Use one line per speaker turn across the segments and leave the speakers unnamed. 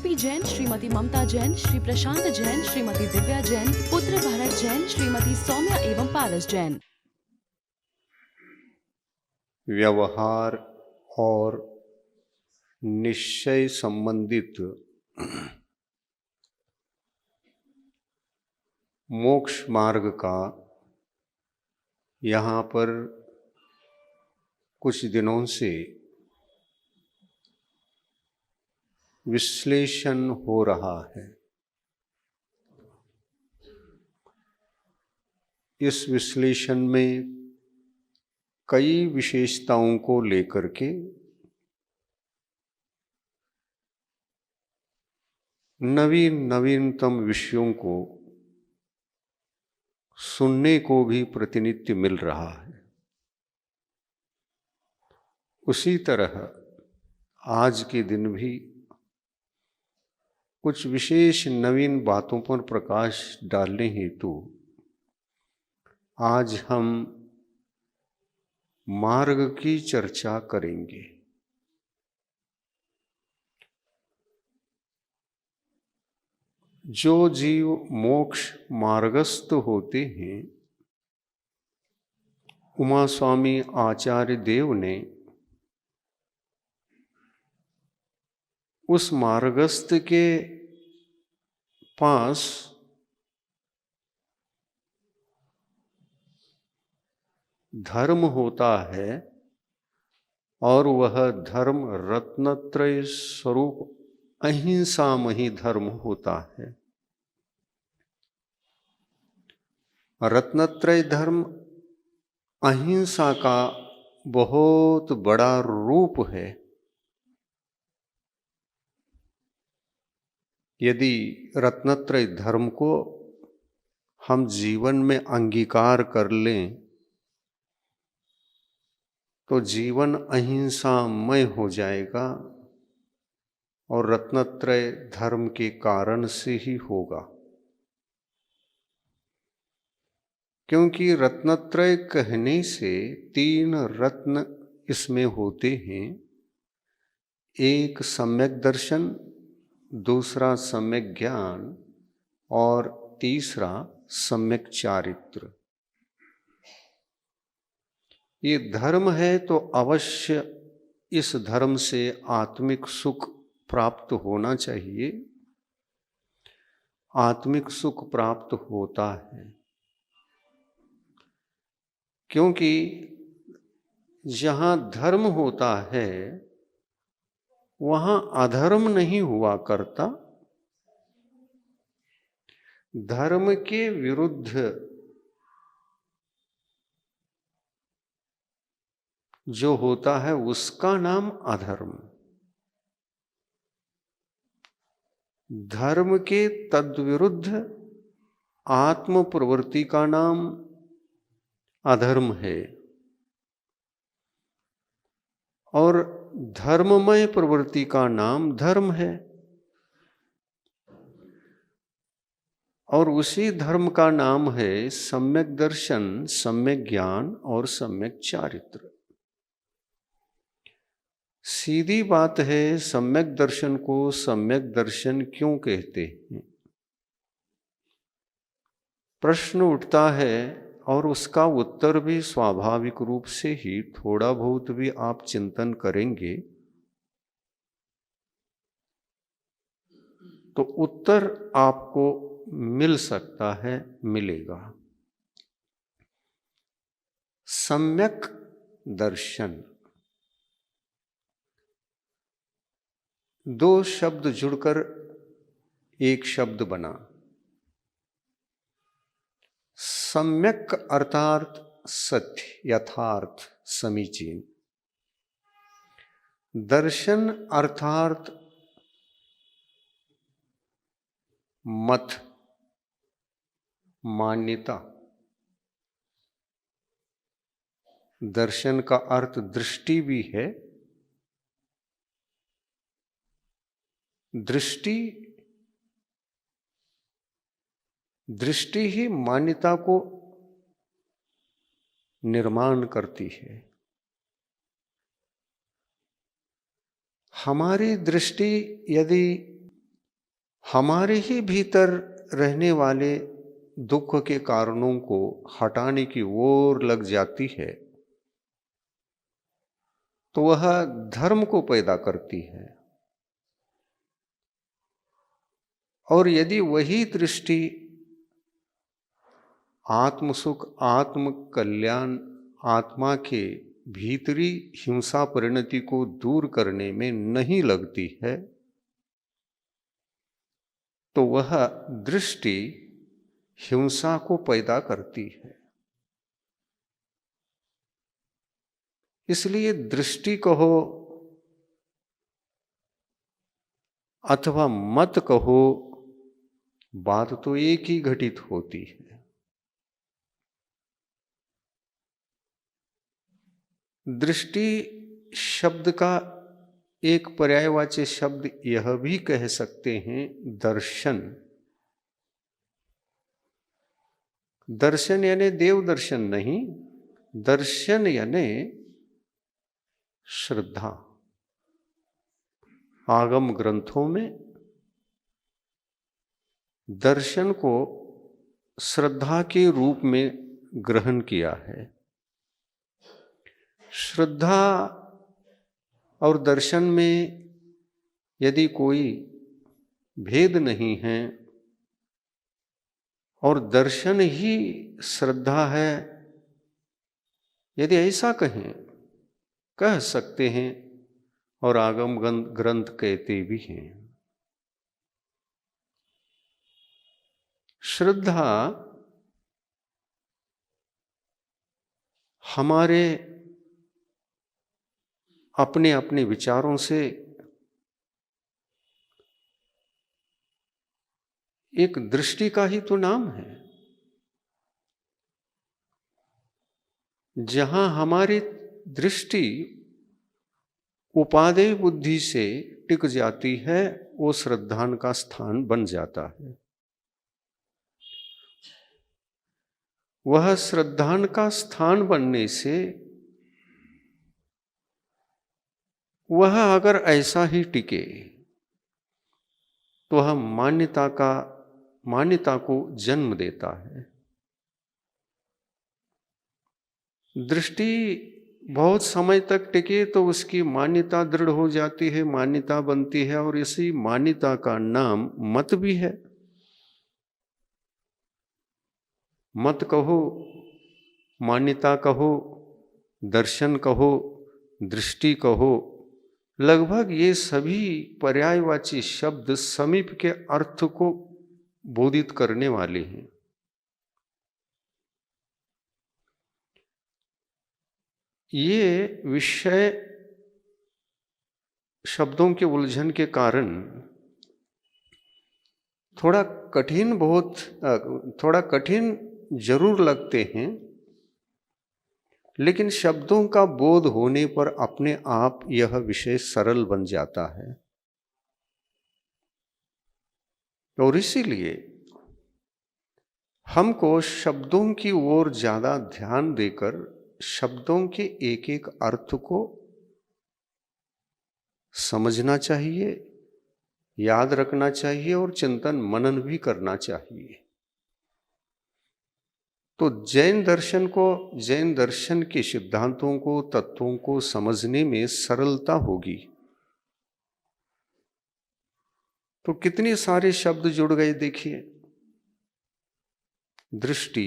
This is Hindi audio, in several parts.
आरपी जैन, श्रीमती ममता जैन, श्री प्रशांत जैन, श्रीमती दिव्या जैन, पुत्र भरत जैन, श्रीमती सौम्या एवं पारस जैन।
व्यवहार और निश्चय संबंधित मोक्ष मार्ग का यहाँ पर कुछ दिनों से विश्लेषण हो रहा है। इस विश्लेषण में कई विशेषताओं को लेकर के नवीनतम विषयों को सुनने को भी प्रतिनित्य मिल रहा है। उसी तरह आज के दिन भी कुछ विशेष नवीन बातों पर प्रकाश डालने हेतु आज हम मार्ग की चर्चा करेंगे। जो जीव मोक्ष मार्गस्थ होते हैं, उमा स्वामी आचार्य देव ने उस मार्गस्थ के पास धर्म होता है और वह धर्म रत्नत्रय स्वरूप अहिंसामयी धर्म होता है। रत्नत्रय धर्म अहिंसा का बहुत बड़ा रूप है। यदि रत्नत्रय धर्म को हम जीवन में अंगीकार कर लें तो जीवन अहिंसामय हो जाएगा और रत्नत्रय धर्म के कारण से ही होगा। क्योंकि रत्नत्रय कहने से तीन रत्न इसमें होते हैं। एक सम्यक दर्शन, दूसरा सम्यक ज्ञान और तीसरा सम्यक चारित्र। ये धर्म है तो अवश्य इस धर्म से आत्मिक सुख प्राप्त होना चाहिए। आत्मिक सुख प्राप्त है क्योंकि जहाँ धर्म होता है वहाँ अधर्म नहीं हुआ करता। धर्म के विरुद्ध जो होता है उसका नाम अधर्म। धर्म के तद्विरुद्ध आत्म प्रवृत्ति का नाम अधर्म है और धर्ममय प्रवृत्ति का नाम धर्म है। और उसी धर्म का नाम है सम्यक दर्शन, सम्यक ज्ञान और सम्यक चारित्र। सीधी बात है, सम्यक दर्शन को सम्यक दर्शन क्यों कहते हैं? प्रश्न उठता है और उसका उत्तर भी स्वाभाविक रूप से ही थोड़ा बहुत भी आप चिंतन करेंगे तो उत्तर आपको मिल सकता है, मिलेगा। सम्यक दर्शन, दो शब्द जुड़कर एक शब्द बना। सम्यक अर्थात सत्य, यथार्थ, समीचीन। दर्शन अर्थात मत, मान्यता। दर्शन का अर्थ दृष्टि भी है। दृष्टि ही मान्यता को निर्माण करती है। हमारी दृष्टि यदि हमारे ही भीतर रहने वाले दुख के कारणों को हटाने की ओर लग जाती है, तो वह धर्म को पैदा करती है। और यदि वही दृष्टि आत्म सुख, आत्म कल्याण, आत्मा के भीतरी हिंसा परिणति को दूर करने में नहीं लगती है, तो वह दृष्टि हिंसा को पैदा करती है। इसलिए दृष्टि कहो अथवा मत कहो, बात तो एक ही घटित होती है। दृष्टि शब्द का एक पर्यायवाची शब्द यह भी कह सकते हैं दर्शन। दर्शन यानी देव दर्शन नहीं, दर्शन यानी श्रद्धा। आगम ग्रंथों में दर्शन को श्रद्धा के रूप में ग्रहण किया है। श्रद्धा और दर्शन में यदि कोई भेद नहीं है और दर्शन ही श्रद्धा है, यदि ऐसा कह सकते हैं और आगम ग्रंथ कहते भी हैं। श्रद्धा हमारे अपने अपने विचारों से एक दृष्टि का ही तो नाम है। जहां हमारी दृष्टि उपादेय बुद्धि से टिक जाती है, वो श्रद्धान का स्थान बन जाता है। वह श्रद्धान का स्थान बनने से वह अगर ऐसा ही टिके तो वह मान्यता को जन्म देता है। दृष्टि बहुत समय तक टिके तो उसकी मान्यता दृढ़ हो जाती है, मान्यता बनती है, और इसी मान्यता का नाम मत भी है। मत कहो, मान्यता कहो, दर्शन कहो, दृष्टि कहो, लगभग ये सभी पर्यायवाची शब्द समीप के अर्थ को बोधित करने वाले हैं। ये विषय शब्दों के उलझन के कारण थोड़ा कठिन जरूर लगते हैं, लेकिन शब्दों का बोध होने पर अपने आप यह विषय सरल बन जाता है। और इसीलिए हमको शब्दों की ओर ज्यादा ध्यान देकर शब्दों के एक एक अर्थ को समझना चाहिए, याद रखना चाहिए और चिंतन मनन भी करना चाहिए। तो जैन दर्शन के सिद्धांतों को, तत्वों को समझने में सरलता होगी। तो कितने सारे शब्द जुड़ गए देखिए। दृष्टि,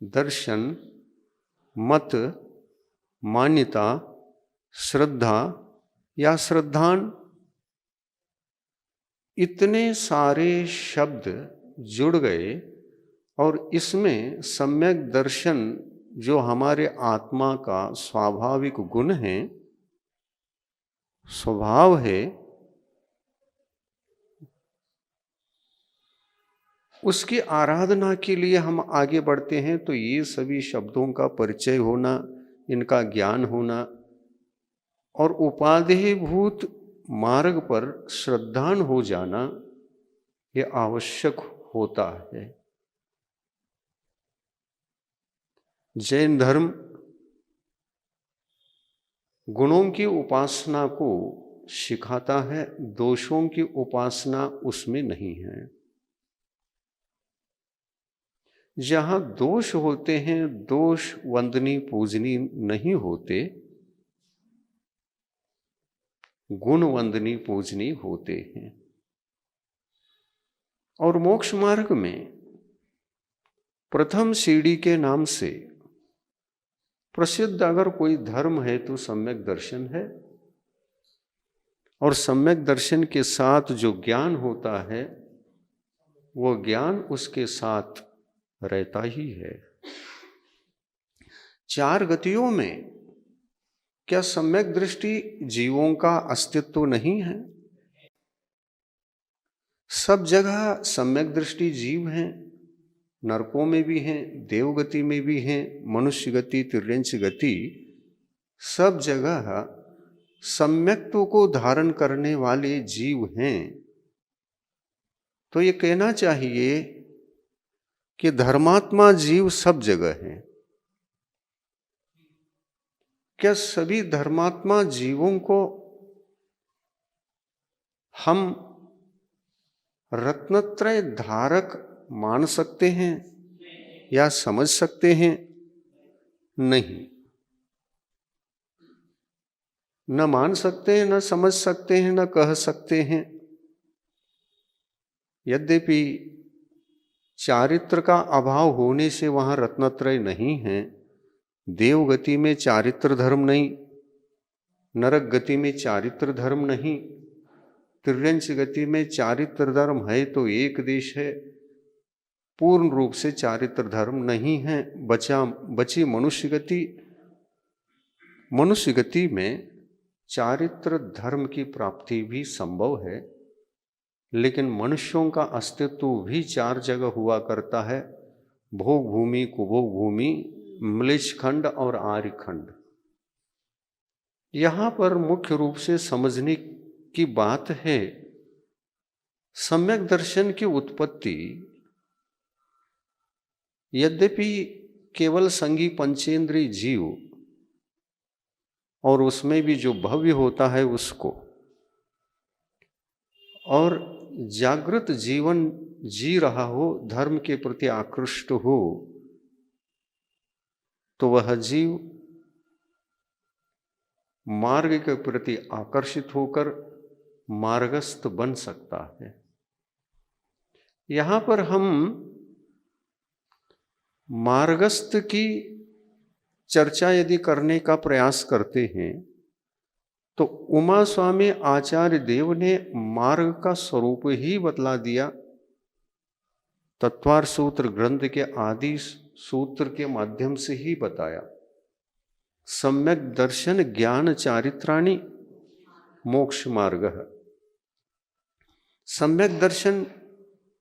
दर्शन, मत, मान्यता, श्रद्धा या श्रद्धान, इतने सारे शब्द जुड़ गए। और इसमें सम्यक दर्शन, जो हमारे आत्मा का स्वाभाविक गुण है, स्वभाव है, उसकी आराधना के लिए हम आगे बढ़ते हैं। तो ये सभी शब्दों का परिचय होना, इनका ज्ञान होना और उपादेयभूत मार्ग पर श्रद्धान हो जाना, ये आवश्यक होता है। जैन धर्म गुणों की उपासना को सिखाता है, दोषों की उपासना उसमें नहीं है। जहां दोष होते हैं, दोष वंदनी पूजनी नहीं होते, गुण वंदनी पूजनी होते हैं। और मोक्ष मार्ग में प्रथम सीढ़ी के नाम से प्रसिद्ध अगर कोई धर्म है तो सम्यक दर्शन है। और सम्यक दर्शन के साथ जो ज्ञान होता है, वो ज्ञान उसके साथ रहता ही है। चार गतियों में क्या सम्यक दृष्टि जीवों का अस्तित्व नहीं है? सब जगह सम्यक दृष्टि जीव हैं, नरकों में भी हैं, देवगति में भी हैं, मनुष्य गति, तिर्यंच गति, सब जगह सम्यक्त्व को धारण करने वाले जीव हैं। तो ये कहना चाहिए कि धर्मात्मा जीव सब जगह हैं। क्या सभी धर्मात्मा जीवों को हम रत्नत्रय धारक मान सकते हैं या समझ सकते हैं? नहीं, न मान सकते हैं, न समझ सकते हैं, न कह सकते हैं। यद्यपि चारित्र का अभाव होने से वहां रत्नत्रय नहीं है। देवगति में चारित्र धर्म नहीं, नरक गति में चारित्र धर्म नहीं, तिर्यंच गति में चारित्र धर्म है तो एक देश है, पूर्ण रूप से चारित्र धर्म नहीं है। बची मनुष्य गति। मनुष्य गति में चारित्र धर्म की प्राप्ति भी संभव है, लेकिन मनुष्यों का अस्तित्व भी चार जगह हुआ करता है: भोग भूमि, कुभोग भूमि, म्लेच्छ खंड और आर्य खंड। यहां पर मुख्य रूप से समझने की बात है, सम्यक दर्शन की उत्पत्ति यद्यपि केवल संगी पंचेंद्रिय जीव और उसमें भी जो भव्य होता है उसको, और जागृत जीवन जी रहा हो, धर्म के प्रति आकृष्ट हो, तो वह जीव मार्ग के प्रति आकर्षित होकर मार्गस्थ बन सकता है। यहां पर हम मार्गस्थ की चर्चा यदि करने का प्रयास करते हैं तो उमा स्वामी आचार्य देव ने मार्ग का स्वरूप ही बतला दिया। तत्वार सूत्र ग्रंथ के आदि सूत्र के माध्यम से ही बताया। सम्यक दर्शन ज्ञान चारित्राणि मोक्ष मार्ग। सम्यक दर्शन,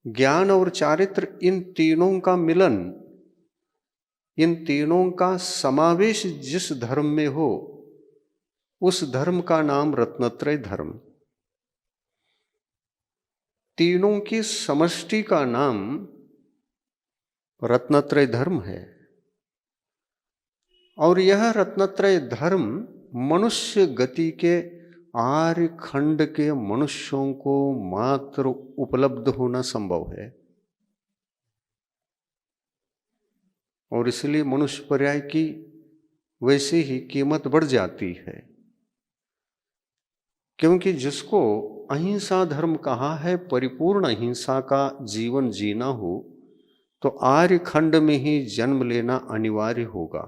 ज्ञान और चारित्र, इन तीनों का मिलन, इन तीनों का समावेश जिस धर्म में हो उस धर्म का नाम रत्नत्रय धर्म। तीनों की समष्टि का नाम रत्नत्रय धर्म है। और यह रत्नत्रय धर्म मनुष्य गति के आर्य खंड के मनुष्यों को मात्र उपलब्ध होना संभव है। और इसलिए मनुष्य पर्याय की वैसे ही कीमत बढ़ जाती है, क्योंकि जिसको अहिंसा धर्म कहा है, परिपूर्ण अहिंसा का जीवन जीना हो तो आर्य खंड में ही जन्म लेना अनिवार्य होगा।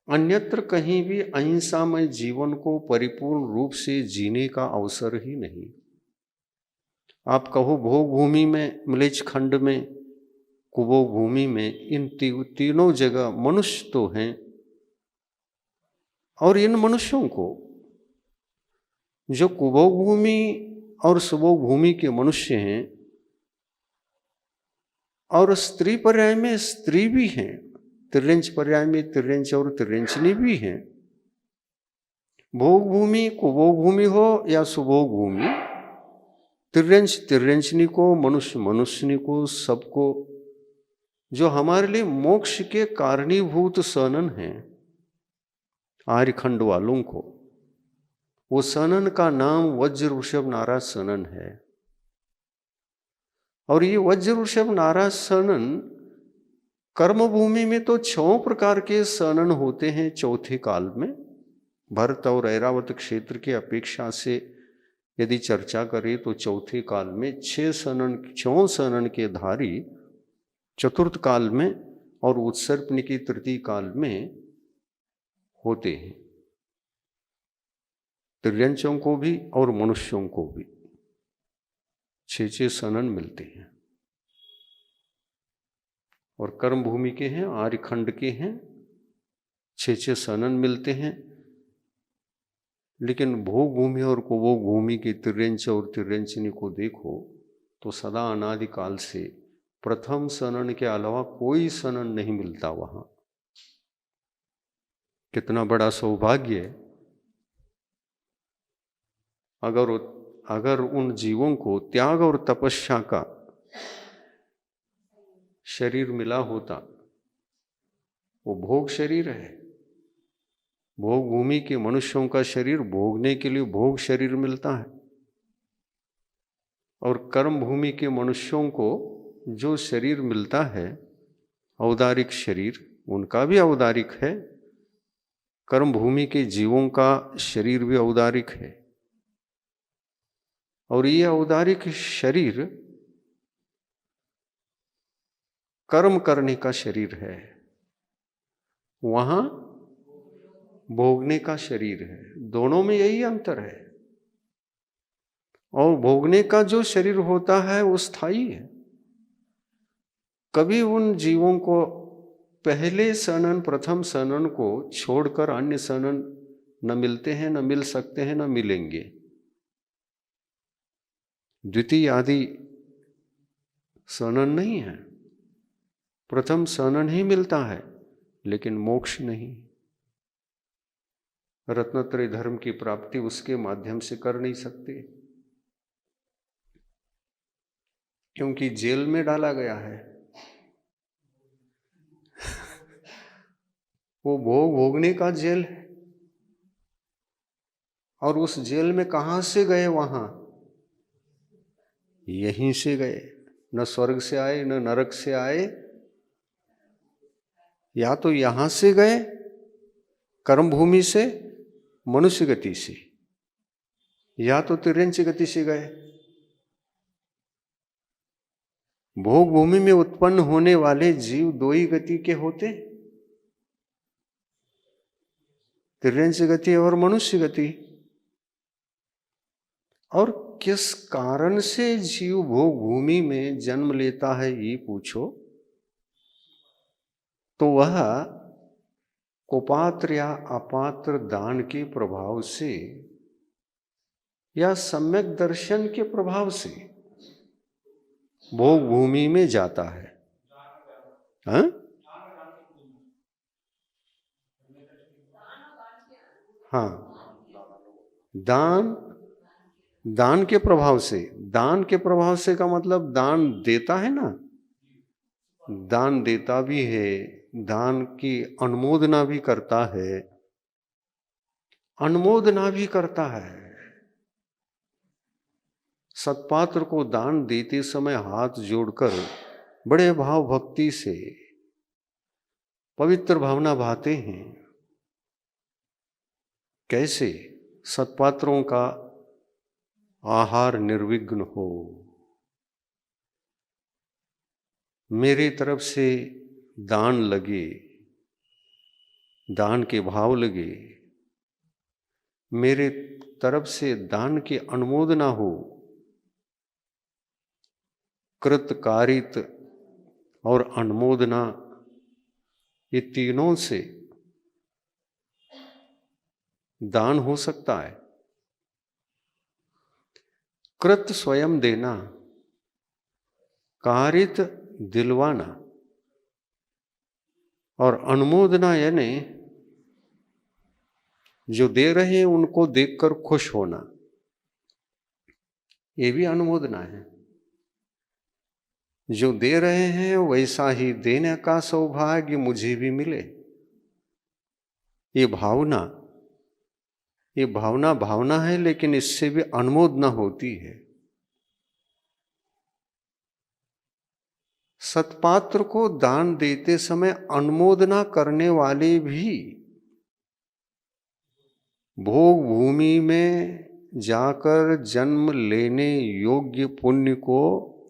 अन्यत्र कहीं भी अहिंसामय जीवन को परिपूर्ण रूप से जीने का अवसर ही नहीं। आप कहो भोग भूमि में, म्लेच्छ खंड में, कुभोग भूमि में, इन तीनों जगह मनुष्य तो हैं। और इन मनुष्यों को जो कुभोग भूमि और सुभोग भूमि के मनुष्य हैं, और स्त्री पर्याय में स्त्री भी हैं, तिर्यंच पर्याय में तिर्यंच और तिर्यंचनी भी हैं। भोग भूमि कुभोग भूमि हो या सुभोग भूमि, तिर्यंच तिर्यंचनी को, मनुष्य मनुष्यनी को, सबको जो हमारे लिए मोक्ष के कारणीभूत सनन हैं, आर्यखंड वालों को, वो सनन का नाम वज्र वृषभ नाराज सनन है। और ये वज्र वृषभ नाराज सनन कर्म भूमि में तो 6 प्रकार के सनन होते हैं चौथे काल में। भरत और ऐरावत क्षेत्र की अपेक्षा से यदि चर्चा करें तो चौथे काल में 6 सनन के धारी चतुर्थ काल में और उत्सर्पणिकी तृतीय काल में होते हैं। तिर्यंचों को भी और मनुष्यों को भी 6 सनन मिलते हैं। और कर्म भूमि के हैं, आर्यखंड के हैं, 6 सनन मिलते हैं। लेकिन भोग भूमि और कुभोग भूमि की तिर्यंच और तिर्यंचनी को देखो तो सदा अनादिकाल से प्रथम सनन के अलावा कोई सनन नहीं मिलता वहां। कितना बड़ा सौभाग्य है अगर उन जीवों को त्याग और तपस्या का शरीर मिला होता। वो भोग शरीर है। भोग भूमि के मनुष्यों का शरीर भोगने के लिए भोग शरीर मिलता है, और कर्म भूमि के मनुष्यों को जो शरीर मिलता है औदारिक शरीर, उनका भी औदारिक है। कर्म भूमि के जीवों का शरीर भी औदारिक है। और ये औदारिक शरीर कर्म करने का शरीर है, वहां भोगने का शरीर है। दोनों में यही अंतर है। और भोगने का जो शरीर होता है वो स्थायी है। कभी उन जीवों को पहले सनन, प्रथम सनन को छोड़कर अन्य सनन न मिलते हैं, न मिल सकते हैं, न मिलेंगे। द्वितीय आदि सनन नहीं है। प्रथम सनन ही मिलता है, लेकिन मोक्ष नहीं। रत्नत्रय धर्म की प्राप्ति उसके माध्यम से कर नहीं सकते, क्योंकि जेल में डाला गया है। वो भोगने का जेल है। और उस जेल में कहां से गए? वहां यहीं से गए। न स्वर्ग से आए, न नरक से आए। या तो यहां से गए कर्म भूमि से, मनुष्य गति से, या तो तिर्यंच गति से गए। भोग भूमि में उत्पन्न होने वाले जीव 2 ही गति के होते, तिर्यंच गति और मनुष्य गति। और किस कारण से जीव भोग भूमि में जन्म लेता है ये पूछो तो वह कुपात्र या अपात्र दान के प्रभाव से या सम्यक दर्शन के प्रभाव से भोग भूमि में जाता है। हाँ? हाँ, दान के प्रभाव से। दान के प्रभाव से का मतलब दान देता है ना, दान देता भी है, दान की अनुमोदना भी करता है, अनुमोदना भी करता है। सत्पात्र को दान देते समय हाथ जोड़कर बड़े भाव भक्ति से पवित्र भावना बहाते हैं। कैसे? सत्पात्रों का आहार निर्विघ्न हो, मेरे तरफ से दान लगे, दान के भाव लगे, मेरे तरफ से दान की अनुमोदना हो। कृत, कारित और अनुमोदना, ये तीनों से दान हो सकता है। कृत स्वयं देना, कारित दिलवाना, और अनुमोदना यानी जो दे रहे हैं उनको देखकर खुश होना, ये भी अनुमोदना है। जो दे रहे हैं वैसा ही देने का सौभाग्य मुझे भी मिले, ये भावना, ये भावना भावना है, लेकिन इससे भी अनुमोदना होती है। सत्पात्र को दान देते समय अनुमोदना करने वाले भी भोग भूमि में जाकर जन्म लेने योग्य पुण्य को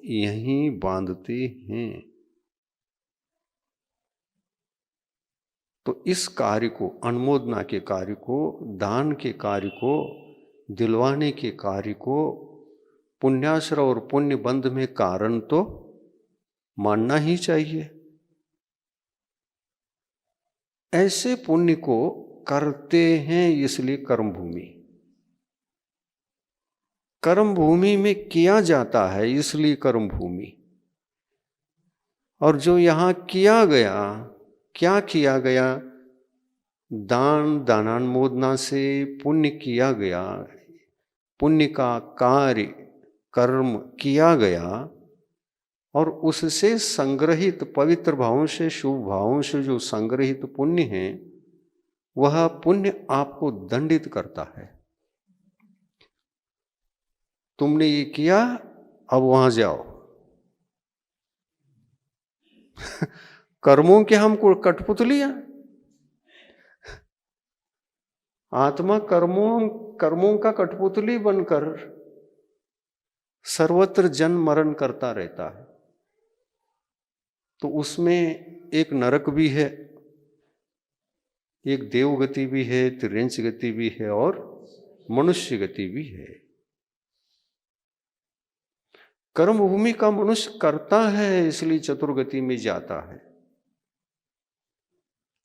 यहीं बांधते हैं। तो इस कार्य को, अनुमोदना के कार्य को, दान के कार्य को, दिलवाने के कार्य को पुण्याश्रय और पुण्य बंध में कारण तो मानना ही चाहिए। ऐसे पुण्य को करते हैं, इसलिए कर्म भूमि, कर्म भूमि में किया जाता है, इसलिए कर्म भूमि। और जो यहां किया गया, क्या किया गया? दान, दानानुमोदना से पुण्य किया गया, पुण्य का कार्य कर्म किया गया, और उससे संग्रहित पवित्र भावों से, शुभ भावों से जो संग्रहित पुण्य है, वह पुण्य आपको दंडित करता है। तुमने ये किया, अब वहां जाओ। कर्मों के हमको कठपुतलियां, आत्मा कर्मों का कठपुतली बनकर सर्वत्र जन्म मरण करता रहता है। तो उसमें एक नरक भी है, एक देवगति भी है, त्रिंच गति भी है, और मनुष्य गति भी है। कर्म भूमि का मनुष्य करता है, इसलिए चतुर्गति में जाता है।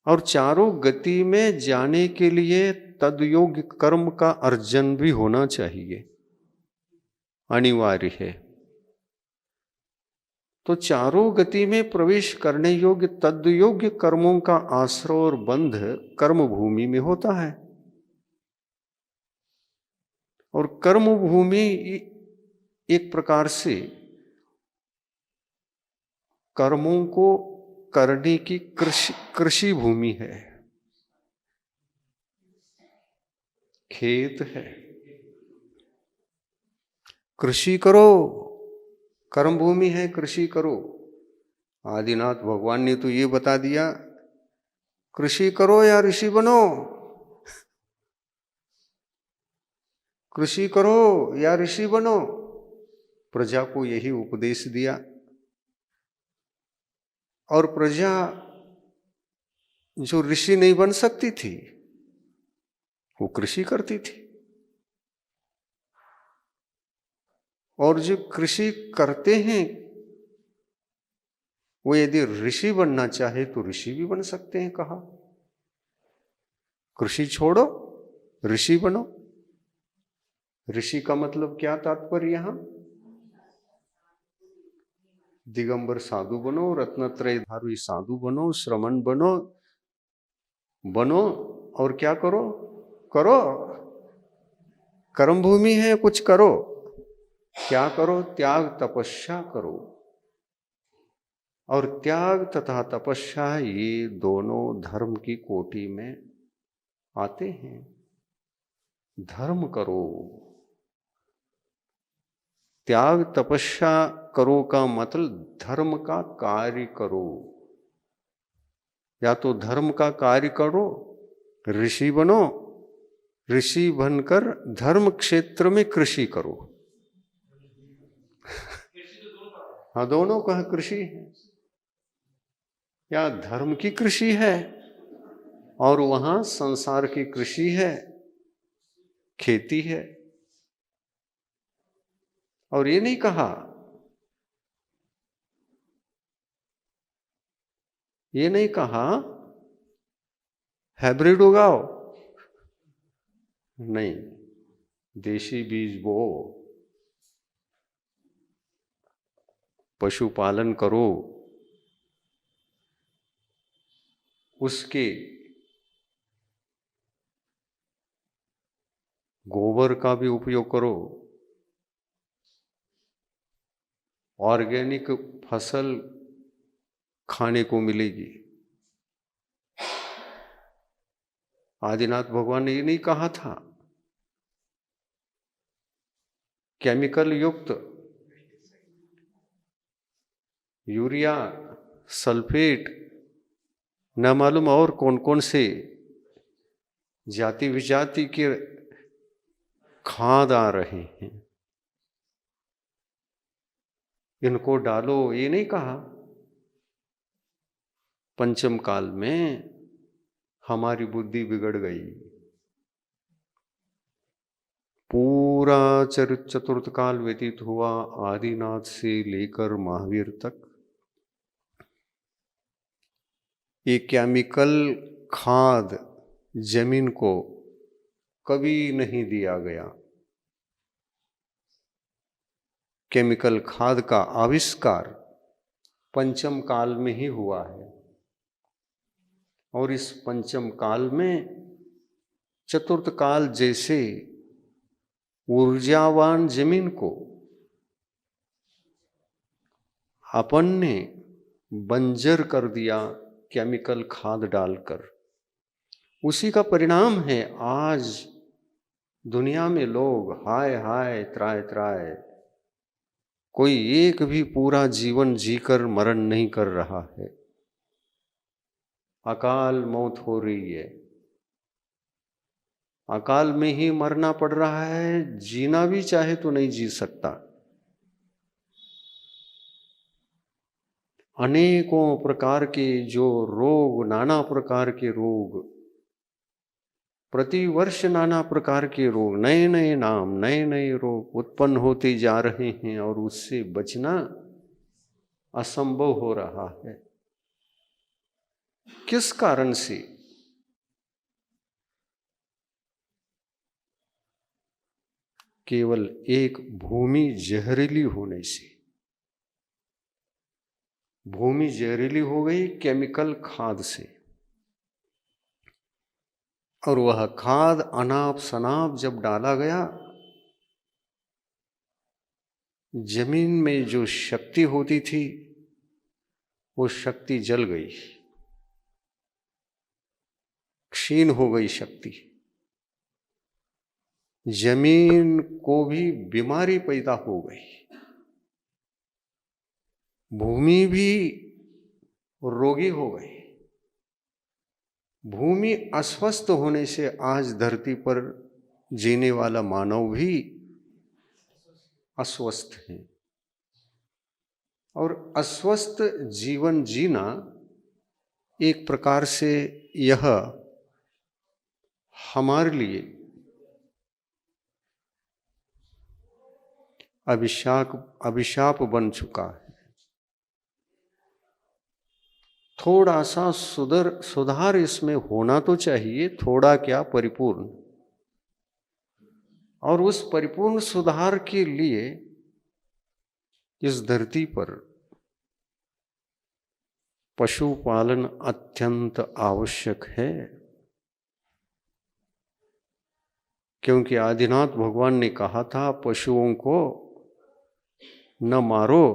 और चारों गति में जाने के लिए तदयोग्य कर्म का अर्जन भी होना चाहिए, अनिवार्य है। तो चारों गति में प्रवेश करने योग्य तदयोग्य कर्मों का आश्रय और बंध कर्म भूमि में होता है। और कर्म भूमि एक प्रकार से कर्मों को करने की कृषि भूमि है, खेत है। कृषि करो, कर्म भूमि है, कृषि करो। आदिनाथ भगवान ने तो ये बता दिया, कृषि करो या ऋषि बनो, कृषि करो या ऋषि बनो। प्रजा को यही उपदेश दिया, और प्रजा जो ऋषि नहीं बन सकती थी, वो कृषि करती थी। और जो कृषि करते हैं, वो यदि ऋषि बनना चाहे तो ऋषि भी बन सकते हैं। कहा कृषि छोड़ो, ऋषि बनो। ऋषि का मतलब क्या तात्पर्य? यहां दिगंबर साधु बनो, रत्नत्रय धारी साधु बनो, श्रमण बनो, और क्या करो? करो। कर्म भूमि है, कुछ करो। क्या करो? त्याग तपस्या करो। और त्याग तथा तपस्या ये दोनों धर्म की कोटि में आते हैं। धर्म करो, त्याग तपस्या करो का मतलब धर्म का कार्य करो। या तो धर्म का कार्य करो, ऋषि बनो, ऋषि बनकर धर्म क्षेत्र में कृषि करो। हाँ, दोनों का कृषि है। या धर्म की कृषि है और वहां संसार की कृषि है, खेती है। और ये नहीं कहा, हाइब्रिड उगाओ, नहीं, देशी बीज बो, पशुपालन करो, उसके गोबर का भी उपयोग करो, ऑर्गेनिक फसल खाने को मिलेगी। आदिनाथ भगवान ने ये नहीं कहा था केमिकल युक्त यूरिया, सल्फेट, न मालूम और कौन कौन से जाति विजाति के खाद आ रहे हैं। इनको डालो ये नहीं कहा। पंचम काल में हमारी बुद्धि बिगड़ गई। पूरा चतुर्थ काल व्यतीत हुआ, आदिनाथ से लेकर महावीर तक। ये केमिकल खाद जमीन को कभी नहीं दिया गया। केमिकल खाद का आविष्कार पंचम काल में ही हुआ है। और इस पंचम काल में चतुर्थ काल जैसे ऊर्जावान जमीन को अपन ने बंजर कर दिया केमिकल खाद डालकर। उसी का परिणाम है आज दुनिया में लोग हाय हाय त्राय त्राय, कोई एक भी पूरा जीवन जीकर मरण नहीं कर रहा है। अकाल मौत हो रही है, अकाल में ही मरना पड़ रहा है। जीना भी चाहे तो नहीं जी सकता। अनेकों प्रकार के जो रोग, नाना प्रकार के रोग, प्रतिवर्ष नाना प्रकार के रोग, नए नए नाम, नए नए रोग उत्पन्न होते जा रहे हैं और उससे बचना असंभव हो रहा है। किस कारण से? केवल एक भूमि जहरीली होने से। भूमि जहरीली हो गई केमिकल खाद से, और वह खाद अनाप शनाप जब डाला गया, जमीन में जो शक्ति होती थी वो शक्ति जल गई, क्षीण हो गई शक्ति। जमीन को भी बीमारी पैदा हो गई, भूमि भी रोगी हो गई। भूमि अस्वस्थ होने से आज धरती पर जीने वाला मानव भी अस्वस्थ है। और अस्वस्थ जीवन जीना एक प्रकार से यह हमारे लिए अभिशाप बन चुका है। थोड़ा सा सुधार इसमें होना तो चाहिए, थोड़ा क्या परिपूर्ण। और उस परिपूर्ण सुधार के लिए इस धरती पर पशुपालन अत्यंत आवश्यक है। क्योंकि आदिनाथ भगवान ने कहा था, पशुओं को न मारो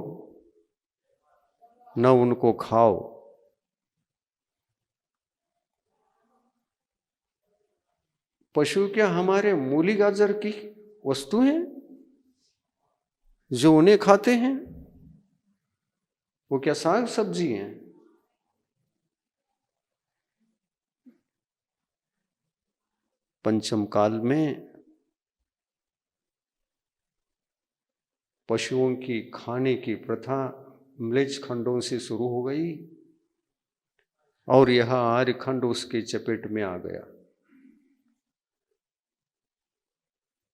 न उनको खाओ। पशु क्या हमारे मूली गाजर की वस्तु हैं जो उन्हें खाते हैं? वो क्या साग सब्जी हैं? पंचम काल में पशुओं की खाने की प्रथा म्लेच्छ खंडों से शुरू हो गई और यह आर्यखंड उसके चपेट में आ गया।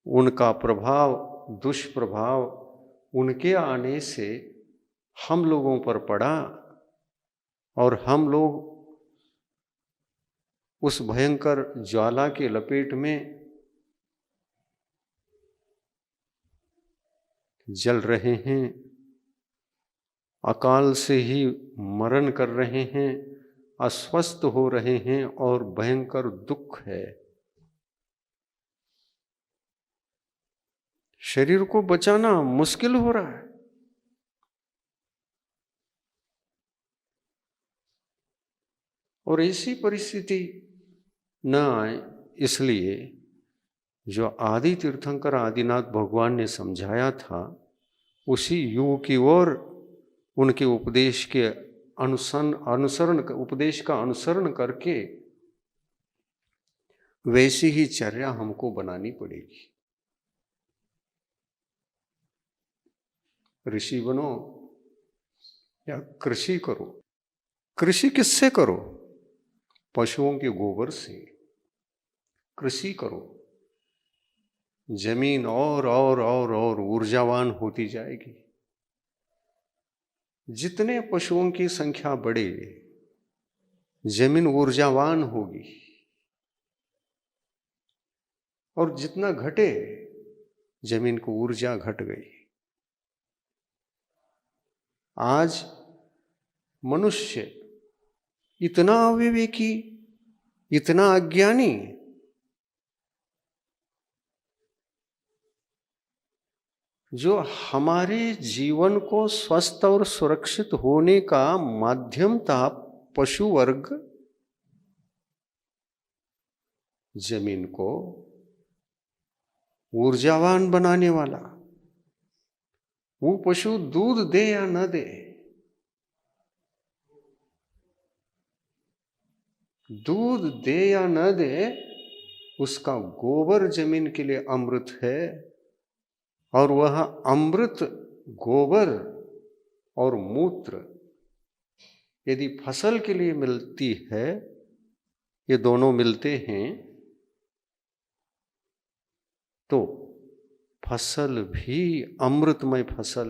उनका प्रभाव, दुष्प्रभाव उनके आने से हम लोगों पर पड़ा और हम लोग उस भयंकर ज्वाला के लपेट में जल रहे हैं, अकाल से ही मरण कर रहे हैं, अस्वस्थ हो रहे हैं और भयंकर दुख है। शरीर को बचाना मुश्किल हो रहा है। और ऐसी परिस्थिति न आए इसलिए जो आदि तीर्थंकर आदिनाथ भगवान ने समझाया था, उसी युग की ओर उनके उपदेश के उपदेश का अनुसरण करके वैसी ही चर्या हमको बनानी पड़ेगी। ऋषि बनो या कृषि करो। कृषि किससे करो? पशुओं के गोबर से कृषि करो। जमीन और ऊर्जावान होती जाएगी। जितने पशुओं की संख्या बढ़े, जमीन ऊर्जावान होगी, और जितना घटे, जमीन को ऊर्जा घट गई। आज मनुष्य इतना अविवेकी, इतना अज्ञानी, जो हमारे जीवन को स्वस्थ और सुरक्षित होने का माध्यम था पशु वर्ग, जमीन को ऊर्जावान बनाने वाला। वो पशु दूध दे या न दे, दूध दे या न दे, उसका गोबर जमीन के लिए अमृत है। और वह अमृत गोबर और मूत्र यदि फसल के लिए मिलती है, ये दोनों मिलते हैं, तो फसल भी अमृतमय फसल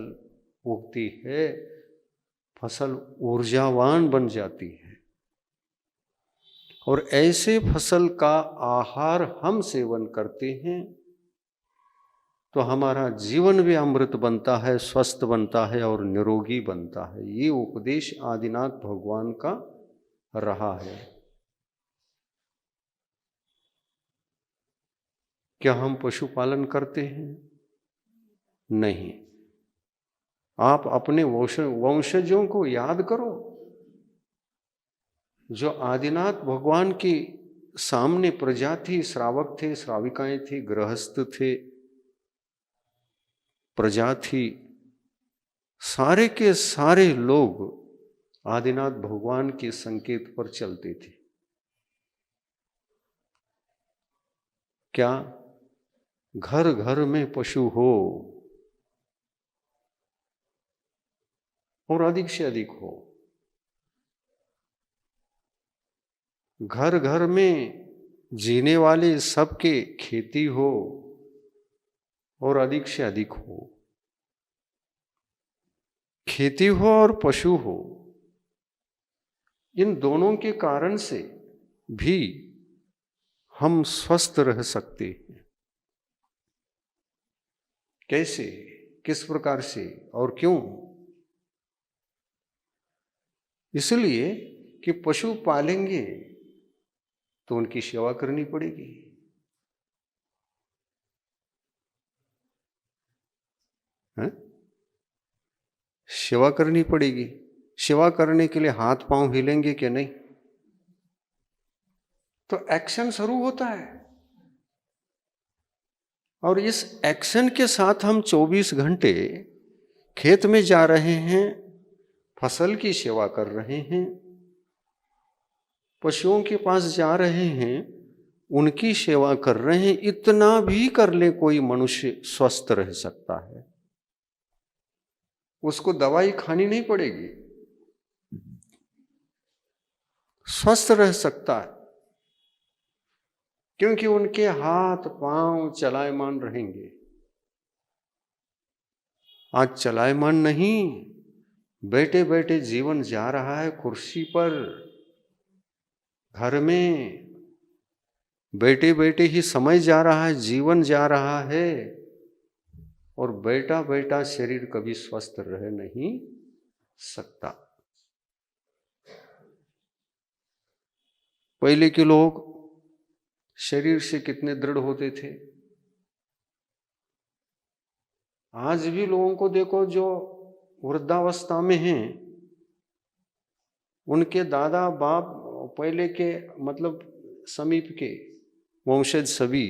उगती है, फसल ऊर्जावान बन जाती है। और ऐसे फसल का आहार हम सेवन करते हैं तो हमारा जीवन भी अमृत बनता है, स्वस्थ बनता है और निरोगी बनता है। ये उपदेश आदिनाथ भगवान का रहा है। क्या हम पशुपालन करते हैं? नहीं। आप अपने वंशजों को याद करो, जो आदिनाथ भगवान की सामने प्रजा थी, श्रावक थे, श्राविकाएं थी, गृहस्थ थे, प्रजा थी, सारे के सारे लोग आदिनाथ भगवान के संकेत पर चलते थे। क्या घर घर में पशु हो और अधिक से अधिक हो, घर घर में जीने वाले सबके खेती हो और अधिक से अधिक हो, खेती हो और पशु हो, इन दोनों के कारण से भी हम स्वस्थ रह सकते हैं। कैसे, किस प्रकार से और क्यों? इसलिए कि पशु पालेंगे तो उनकी सेवा करनी पड़ेगी। है? सेवा करनी पड़ेगी। सेवा करने के लिए हाथ पांव हिलेंगे कि नहीं? तो एक्शन शुरू होता है, और इस एक्शन के साथ हम 24 घंटे खेत में जा रहे हैं, फसल की सेवा कर रहे हैं, पशुओं के पास जा रहे हैं, उनकी सेवा कर रहे हैं। इतना भी कर ले कोई मनुष्य, स्वस्थ रह सकता है। उसको दवाई खानी नहीं पड़ेगी, स्वस्थ रह सकता है, क्योंकि उनके हाथ पांव चलायमान रहेंगे। आज चलायमान नहीं, बैठे बैठे जीवन जा रहा है कुर्सी पर, घर में बैठे बैठे ही समय जा रहा है, जीवन जा रहा है, और बैठा बैठा शरीर कभी स्वस्थ रह नहीं सकता। पहले के लोग शरीर से कितने दृढ़ होते थे। आज भी लोगों को देखो जो वृद्धावस्था में हैं, उनके दादा बाप पहले के मतलब समीप के वंशज सभी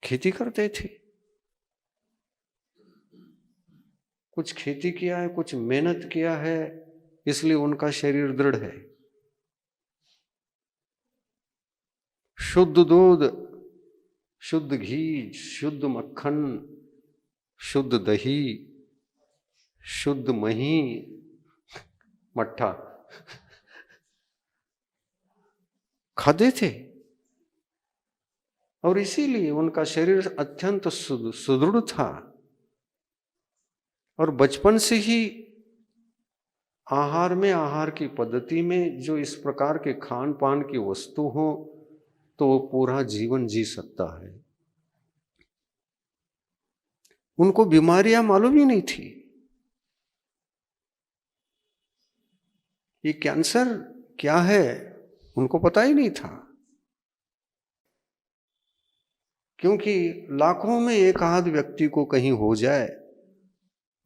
खेती करते थे, कुछ खेती किया है, कुछ मेहनत किया है, इसलिए उनका शरीर दृढ़ है। शुद्ध दूध, शुद्ध घी, शुद्ध मक्खन, शुद्ध दही, शुद्ध मही, मट्ठा खाते थे, और इसीलिए उनका शरीर अत्यंत सुदृढ़ था। और बचपन से ही आहार में, आहार की पद्धति में जो इस प्रकार के खान पान की वस्तु हो तो वो पूरा जीवन जी सकता है। उनको बीमारियां मालूम ही नहीं थी। ये कैंसर क्या है उनको पता ही नहीं था, क्योंकि लाखों में एक आध व्यक्ति को कहीं हो जाए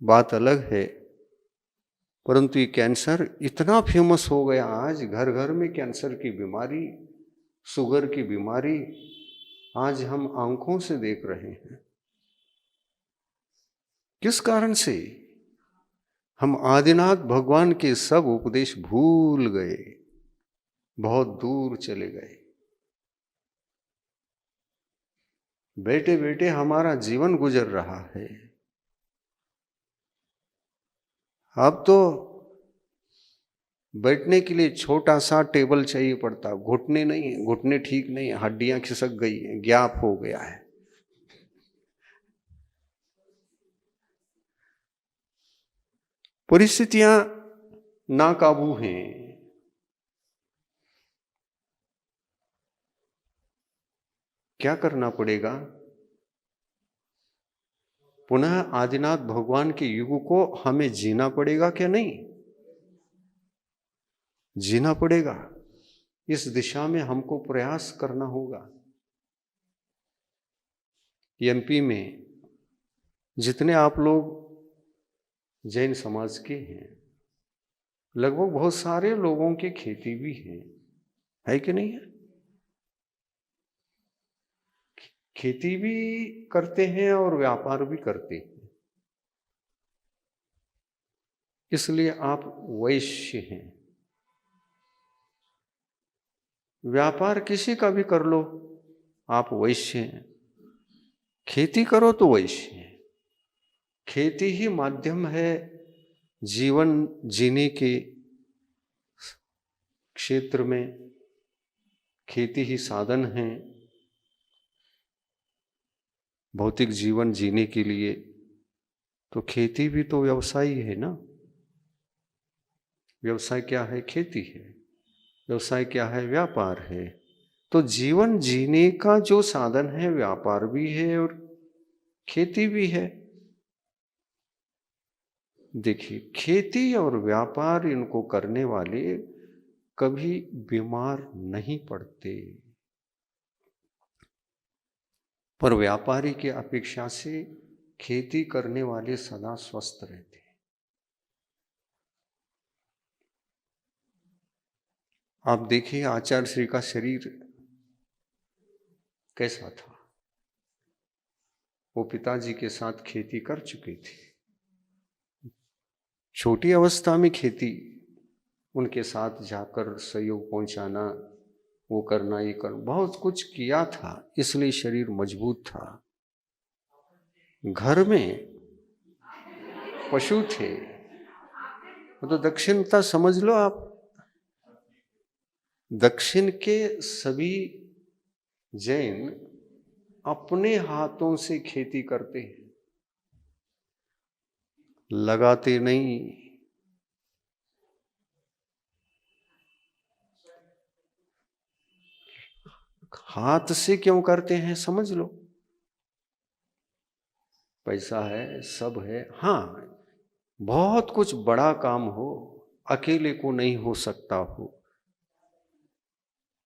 बात अलग है, परंतु ये कैंसर इतना फेमस हो गया, आज घर घर में कैंसर की बीमारी, शुगर की बीमारी आज हम आंखों से देख रहे हैं। किस कारण से? हम आदिनाथ भगवान के सब उपदेश भूल गए, बहुत दूर चले गए। बैठे बैठे हमारा जीवन गुजर रहा है। अब तो बैठने के लिए छोटा सा टेबल चाहिए पड़ता, घुटने नहीं है, घुटने ठीक नहीं है, हड्डियां खिसक गई हैं, गैप हो गया है। परिस्थितियां नाकाबू हैं। क्या करना पड़ेगा? पुनः आदिनाथ भगवान के युग को हमें जीना पड़ेगा क्या नहीं? जीना पड़ेगा। इस दिशा में हमको प्रयास करना होगा। एमपी में जितने आप लोग जैन समाज के हैं, लगभग बहुत सारे लोगों की खेती भी है कि नहीं है? खेती भी करते हैं और व्यापार भी करते हैं, इसलिए आप वैश्य हैं। व्यापार किसी का भी कर लो, आप वैश्य हैं। खेती करो तो वैश्य हैं। खेती ही माध्यम है जीवन जीने के क्षेत्र में, खेती ही साधन है भौतिक जीवन जीने के लिए। तो खेती भी तो व्यवसाय ही है ना। व्यवसाय क्या है? खेती है। व्यवसाय क्या है? व्यापार है। तो जीवन जीने का जो साधन है व्यापार भी है और खेती भी है। देखिए, खेती और व्यापार इनको करने वाले कभी बीमार नहीं पड़ते, पर व्यापारी की अपेक्षा से खेती करने वाले सदा स्वस्थ रहते हैं। आप देखिए आचार्य श्री का शरीर कैसा था। वो पिताजी के साथ खेती कर चुके थे। छोटी अवस्था में खेती, उनके साथ जाकर सहयोग पहुंचाना, वो करना, ये करना, बहुत कुछ किया था, इसलिए शरीर मजबूत था। घर में पशु थे, तो दक्षिणता समझ लो आप। दक्षिण के सभी जैन अपने हाथों से खेती करते हैं, लगाते नहीं। हाथ से क्यों करते हैं समझ लो। पैसा है, सब है, हाँ बहुत कुछ बड़ा काम हो, अकेले को नहीं हो सकता हो,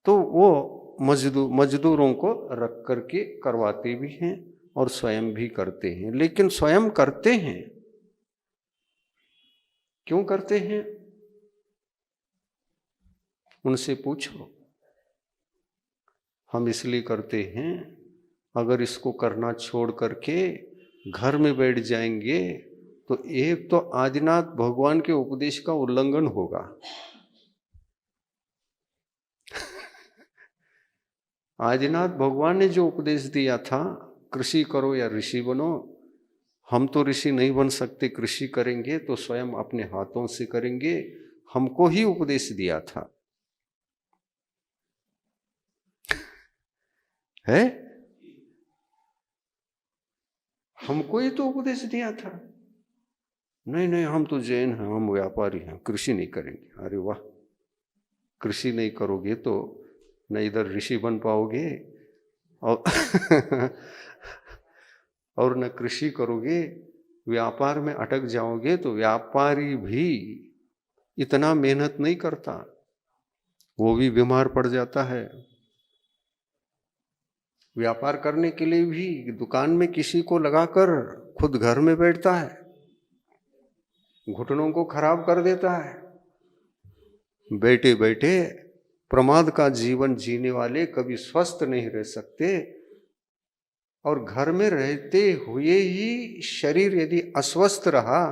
तो वो मजदूरों को रख करके करवाते भी हैं और स्वयं भी करते हैं। लेकिन स्वयं करते हैं, क्यों करते हैं उनसे पूछो। हम इसलिए करते हैं अगर इसको करना छोड़ करके घर में बैठ जाएंगे तो एक तो आदिनाथ भगवान के उपदेश का उल्लंघन होगा। आदिनाथ भगवान ने जो उपदेश दिया था, कृषि करो या ऋषि बनो, हम तो ऋषि नहीं बन सकते, कृषि करेंगे तो स्वयं अपने हाथों से करेंगे, हमको ही उपदेश दिया था। है, हमको ही तो उपदेश दिया था। नहीं नहीं, हम तो जैन हैं, हम व्यापारी हैं, कृषि नहीं करेंगे। अरे वाह, कृषि नहीं करोगे तो न इधर ऋषि बन पाओगे और और न कृषि करोगे, व्यापार में अटक जाओगे। तो व्यापारी भी इतना मेहनत नहीं करता, वो भी बीमार पड़ जाता है। व्यापार करने के लिए भी दुकान में किसी को लगाकर खुद घर में बैठता है, घुटनों को खराब कर देता है। बैठे बैठे प्रमाद का जीवन जीने वाले कभी स्वस्थ नहीं रह सकते। और घर में रहते हुए ही शरीर यदि अस्वस्थ रहा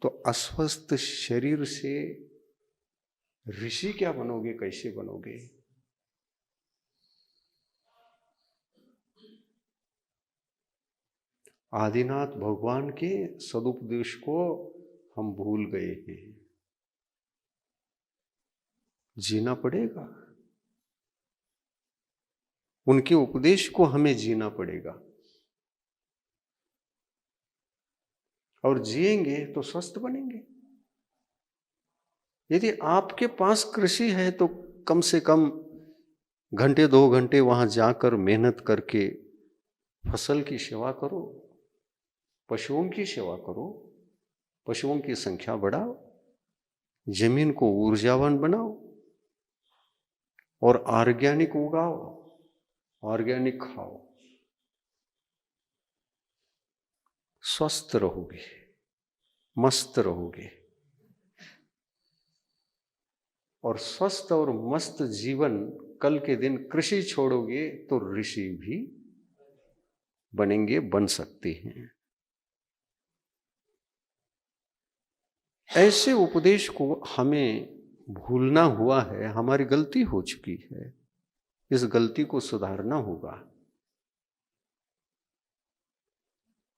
तो अस्वस्थ शरीर से ऋषि क्या बनोगे, कैसे बनोगे? आदिनाथ भगवान के सदुपदेश को हम भूल गए हैं। जीना पड़ेगा, उनके उपदेश को हमें जीना पड़ेगा। और जिएंगे तो स्वस्थ बनेंगे। यदि आपके पास कृषि है तो कम से कम घंटे 2 घंटे वहां जाकर मेहनत करके फसल की सेवा करो, पशुओं की सेवा करो, पशुओं की संख्या बढ़ाओ, जमीन को ऊर्जावान बनाओ और ऑर्गेनिक उगाओ, ऑर्गेनिक खाओ, स्वस्थ रहोगे, मस्त रहोगे। और स्वस्थ और मस्त जीवन कल के दिन कृषि छोड़ोगे तो ऋषि भी बनेंगे, बन सकते हैं। ऐसे उपदेश को हमें भूलना हुआ है, हमारी गलती हो चुकी है, इस गलती को सुधारना होगा।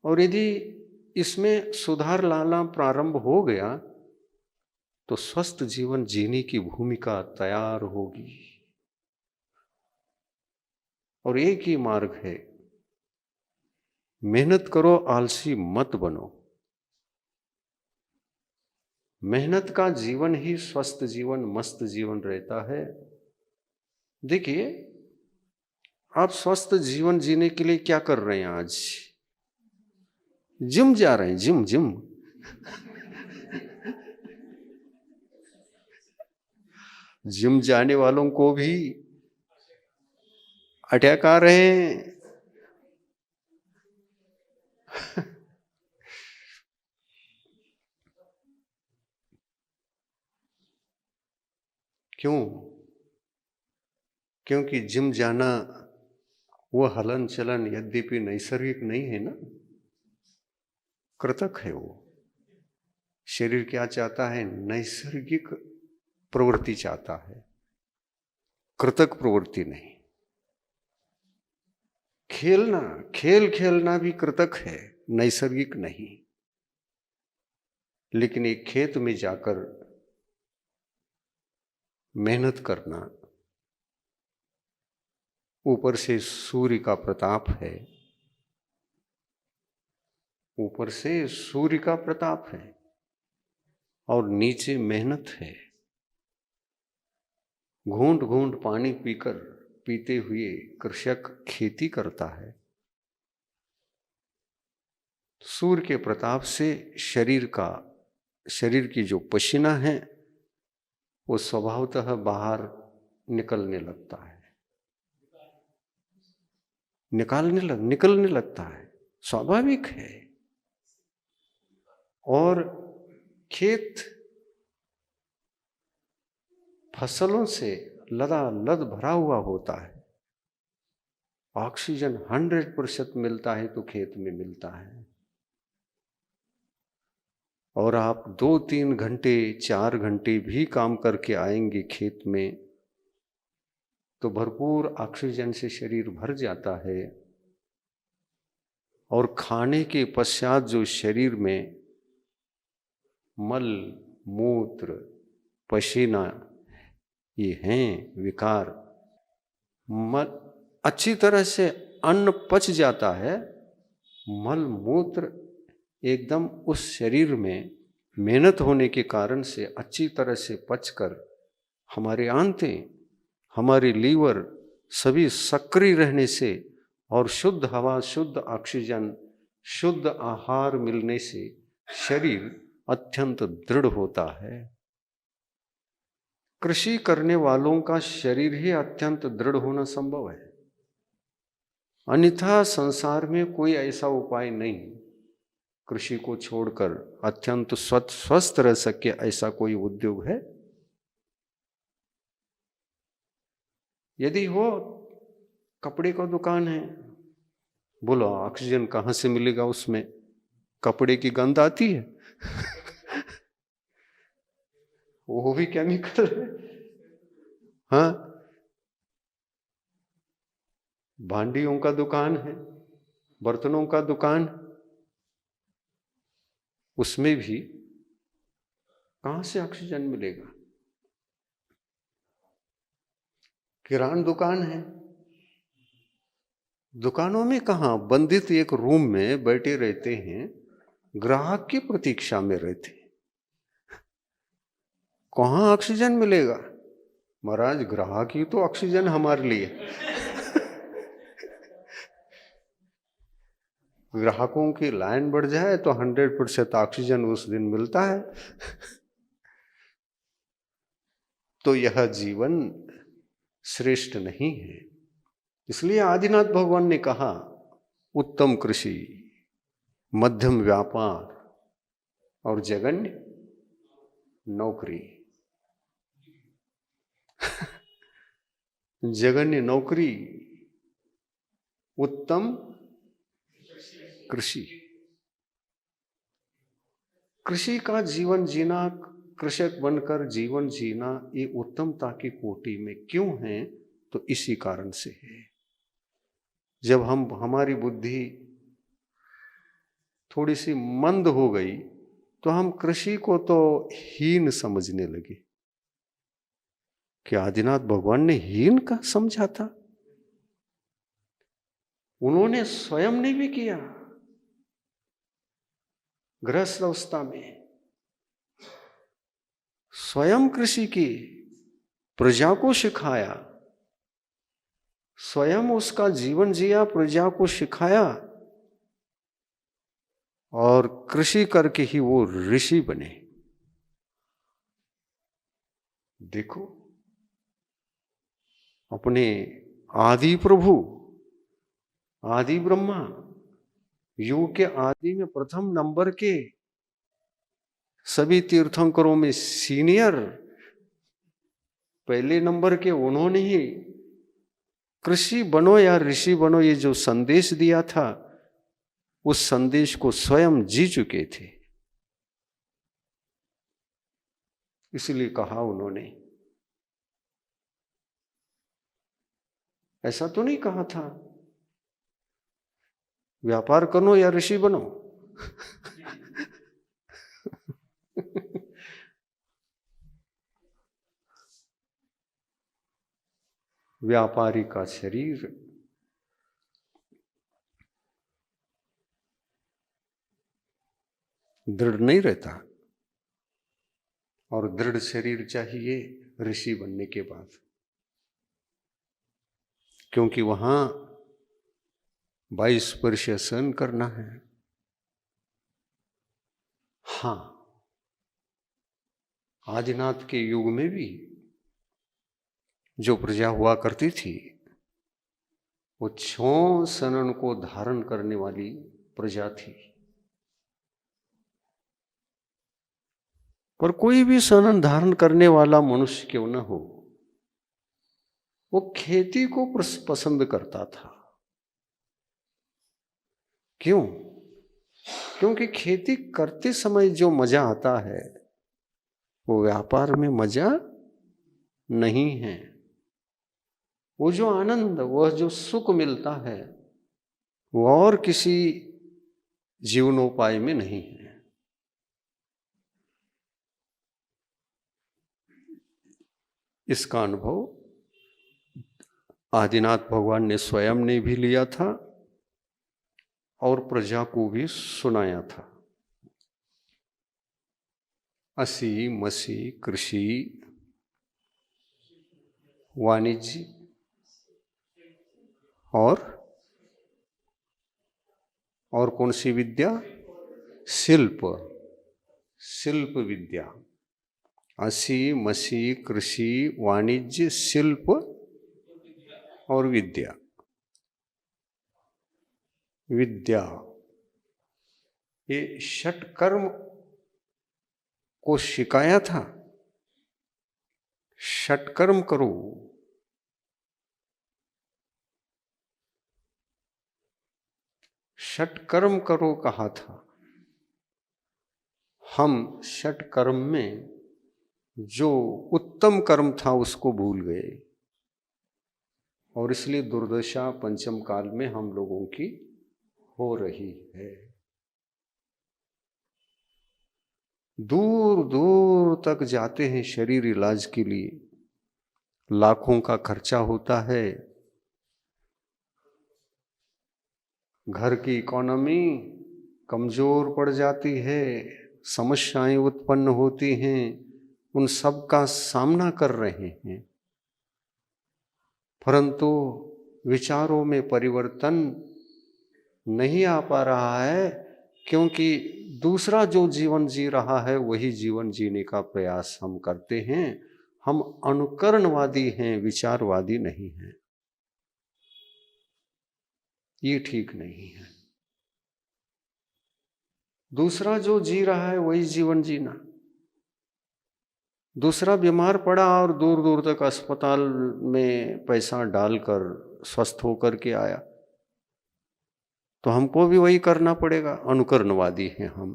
और यदि इसमें सुधार लाना प्रारंभ हो गया तो स्वस्थ जीवन जीने की भूमिका तैयार होगी। और एक ही मार्ग है, मेहनत करो, आलसी मत बनो। मेहनत का जीवन ही स्वस्थ जीवन, मस्त जीवन रहता है। देखिए, आप स्वस्थ जीवन जीने के लिए क्या कर रहे हैं? आज जिम जा रहे हैं, जिम जिम जिम जाने वालों को भी अटैक आ रहे हैं। क्यों? क्योंकि जिम जाना वो हलन चलन यद्यपि नैसर्गिक नहीं है ना, कृतक है। वो शरीर क्या चाहता है? नैसर्गिक प्रवृत्ति चाहता है, कृतक प्रवृत्ति नहीं। खेलना, खेल खेलना भी कृतक है, नैसर्गिक नहीं। लेकिन एक खेत में जाकर मेहनत करना, ऊपर से सूर्य का प्रताप है, ऊपर से सूर्य का प्रताप है और नीचे मेहनत है। घूंट घूंट पानी पीते हुए कृषक खेती करता है। सूर्य के प्रताप से शरीर की जो पसीना है वो स्वभावतः बाहर निकलने लगता है, निकलने लगता है, स्वाभाविक है। और खेत फसलों से लदालद भरा हुआ होता है ऑक्सीजन 100% मिलता है तो खेत में मिलता है। और आप 2-3 घंटे 4 घंटे भी काम करके आएंगे खेत में तो भरपूर ऑक्सीजन से शरीर भर जाता है। और खाने के पश्चात जो शरीर में मल मूत्र पसीना ये हैं विकार, अच्छी तरह से अन्न पच जाता है, मल मूत्र एकदम उस शरीर में मेहनत होने के कारण से अच्छी तरह से पचकर हमारे आंतें, हमारे लीवर सभी सक्रिय रहने से और शुद्ध हवा, शुद्ध ऑक्सीजन, शुद्ध आहार मिलने से शरीर अत्यंत दृढ़ होता है। कृषि करने वालों का शरीर ही अत्यंत दृढ़ होना संभव है, अन्यथा संसार में कोई ऐसा उपाय नहीं कृषि को छोड़कर अत्यंत स्वस्थ रह सके, ऐसा कोई उद्योग है? यदि हो कपड़े का दुकान है, बोलो ऑक्सीजन कहाँ से मिलेगा उसमें? कपड़े की गंध आती है वो भी केमिकल है। हाँ, भांडियों का दुकान है, बर्तनों का दुकान, उसमें भी कहाँ से ऑक्सीजन मिलेगा? किराना दुकान है, दुकानों में कहाँ, बंदित एक रूम में बैठे रहते हैं, ग्राहक की प्रतीक्षा में रहते हैं, कहाँ ऑक्सीजन मिलेगा? महाराज ग्राहक ही तो ऑक्सीजन हमारे लिए ग्राहकों की लाइन बढ़ जाए तो 100% ऑक्सीजन उस दिन मिलता है तो यह जीवन श्रेष्ठ नहीं है। इसलिए आदिनाथ भगवान ने कहा उत्तम कृषि, मध्यम व्यापार और जघन्य नौकरी जघन्य नौकरी, उत्तम कृषि। कृषि का जीवन जीना, कृषक बनकर जीवन जीना, ये उत्तमता की कोटि में क्यों है? तो इसी कारण से है। जब हमारी बुद्धि थोड़ी सी मंद हो गई तो हम कृषि को तो हीन समझने लगे। क्या आदिनाथ भगवान ने हीन का समझा था? उन्होंने स्वयं ने भी किया। गृहस्थ अवस्था में स्वयं कृषि की, प्रजा को सिखाया, स्वयं उसका जीवन जिया, प्रजा को सिखाया और कृषि करके ही वो ऋषि बने। देखो अपने आदि प्रभु, आदि ब्रह्मा, युग के आदि में प्रथम नंबर के, सभी तीर्थंकरों में सीनियर, पहले नंबर के उन्होंने ही कृषि बनो या ऋषि बनो ये जो संदेश दिया था, उस संदेश को स्वयं जी चुके थे। इसलिए कहा उन्होंने, ऐसा तो नहीं कहा था व्यापार करो या ऋषि बनो व्यापारी का शरीर दृढ़ नहीं रहता और दृढ़ शरीर चाहिए ऋषि बनने के बाद, क्योंकि वहां 22 वर्ष सहन करना है। हाँ, आदिनाथ के युग में भी जो प्रजा हुआ करती थी वो 6 सनन को धारण करने वाली प्रजा थी। पर कोई भी सनन धारण करने वाला मनुष्य क्यों न हो, वो खेती को पसंद करता था। क्यों? क्योंकि खेती करते समय जो मजा आता है वो व्यापार में मजा नहीं है। वो जो आनंद, वह जो सुख मिलता है वो और किसी जीवनोपाय में नहीं है। इसका अनुभव आदिनाथ भगवान ने स्वयं ने भी लिया था और प्रजा को भी सुनाया था। असी मसी कृषि वाणिज्य और कौन सी विद्या? शिल्प विद्या। असी मसी कृषि वाणिज्य शिल्प और विद्या। ये षटकर्म को सिखाया था। षटकर्म करो। षटकर्म करो कहा था। हम षटकर्म में जो उत्तम कर्म था उसको भूल गए और इसलिए दुर्दशा पंचम काल में हम लोगों की हो रही है। दूर दूर तक जाते हैं शरीर इलाज के लिए, लाखों का खर्चा होता है, घर की इकोनॉमी कमजोर पड़ जाती है, समस्याएं उत्पन्न होती हैं, उन सब का सामना कर रहे हैं, परंतु विचारों में परिवर्तन नहीं आ पा रहा है, क्योंकि दूसरा जो जीवन जी रहा है वही जीवन जीने का प्रयास हम करते हैं। हम अनुकरणवादी हैं, विचारवादी नहीं हैं। ये ठीक नहीं है। दूसरा जो जी रहा है वही जीवन जीना। दूसरा बीमार पड़ा और दूर दूर तक अस्पताल में पैसा डालकर स्वस्थ होकर के आया, तो हमको भी वही करना पड़ेगा। अनुकरणवादी हैं हम।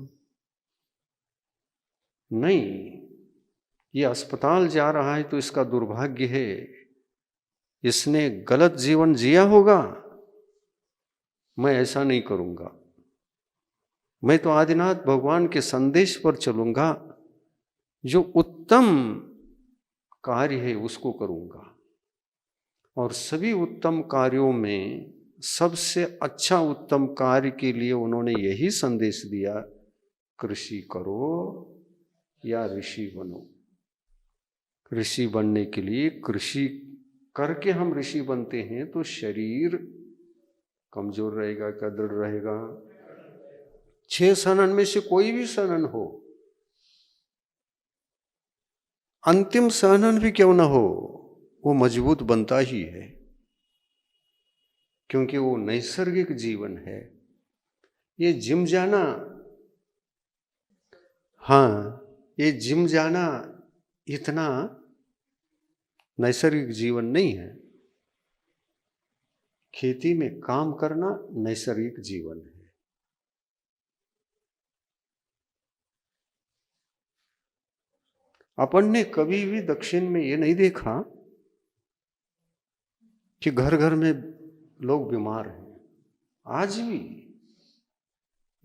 नहीं, ये अस्पताल जा रहा है तो इसका दुर्भाग्य है, इसने गलत जीवन जिया होगा, मैं ऐसा नहीं करूंगा। मैं तो आदिनाथ भगवान के संदेश पर चलूंगा, जो उत्तम कार्य है उसको करूंगा। और सभी उत्तम कार्यों में सबसे अच्छा उत्तम कार्य के लिए उन्होंने यही संदेश दिया, कृषि करो या ऋषि बनो। ऋषि बनने के लिए कृषि करके हम ऋषि बनते हैं तो शरीर कमजोर रहेगा क्या दृढ़ रहेगा? 6 सनन में से कोई भी सनन हो, अंतिम सनन भी क्यों ना हो, वो मजबूत बनता ही है, क्योंकि वो नैसर्गिक जीवन है। ये जिम जाना, हाँ, ये जिम जाना इतना नैसर्गिक जीवन नहीं है। खेती में काम करना नैसर्गिक जीवन है। अपन ने कभी भी दक्षिण में ये नहीं देखा कि घर घर में लोग बीमार हैं। आज भी